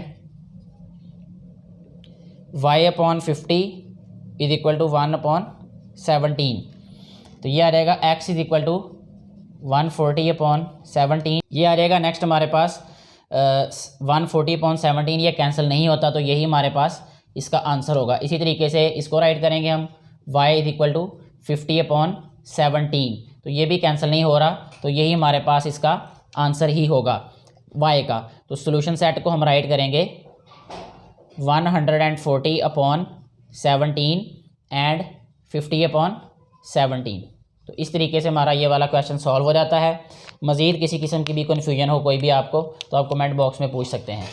y upon 50 is equal to 1 upon 17। तो ये आ जाएगा x is equal to 140 upon 17। ये आ जाएगा नेक्स्ट हमारे पास 140 अपॉन 17, ये कैंसिल नहीं होता, तो यही हमारे पास इसका आंसर होगा। इसी तरीके से इसको राइट करेंगे हम y is equal to 50 upon 17, तो ये भी कैंसिल नहीं हो रहा, तो यही हमारे पास इसका आंसर ही होगा y का। तो सॉल्यूशन सेट को हम राइट करेंगे 140 अपॉन 17 एंड 50 अपॉन 17। तो इस तरीके से हमारा ये वाला क्वेश्चन सॉल्व हो जाता है। मज़ीद किसी किस्म की भी कन्फ्यूजन हो कोई भी आपको, तो आप कमेंट बॉक्स में पूछ सकते हैं।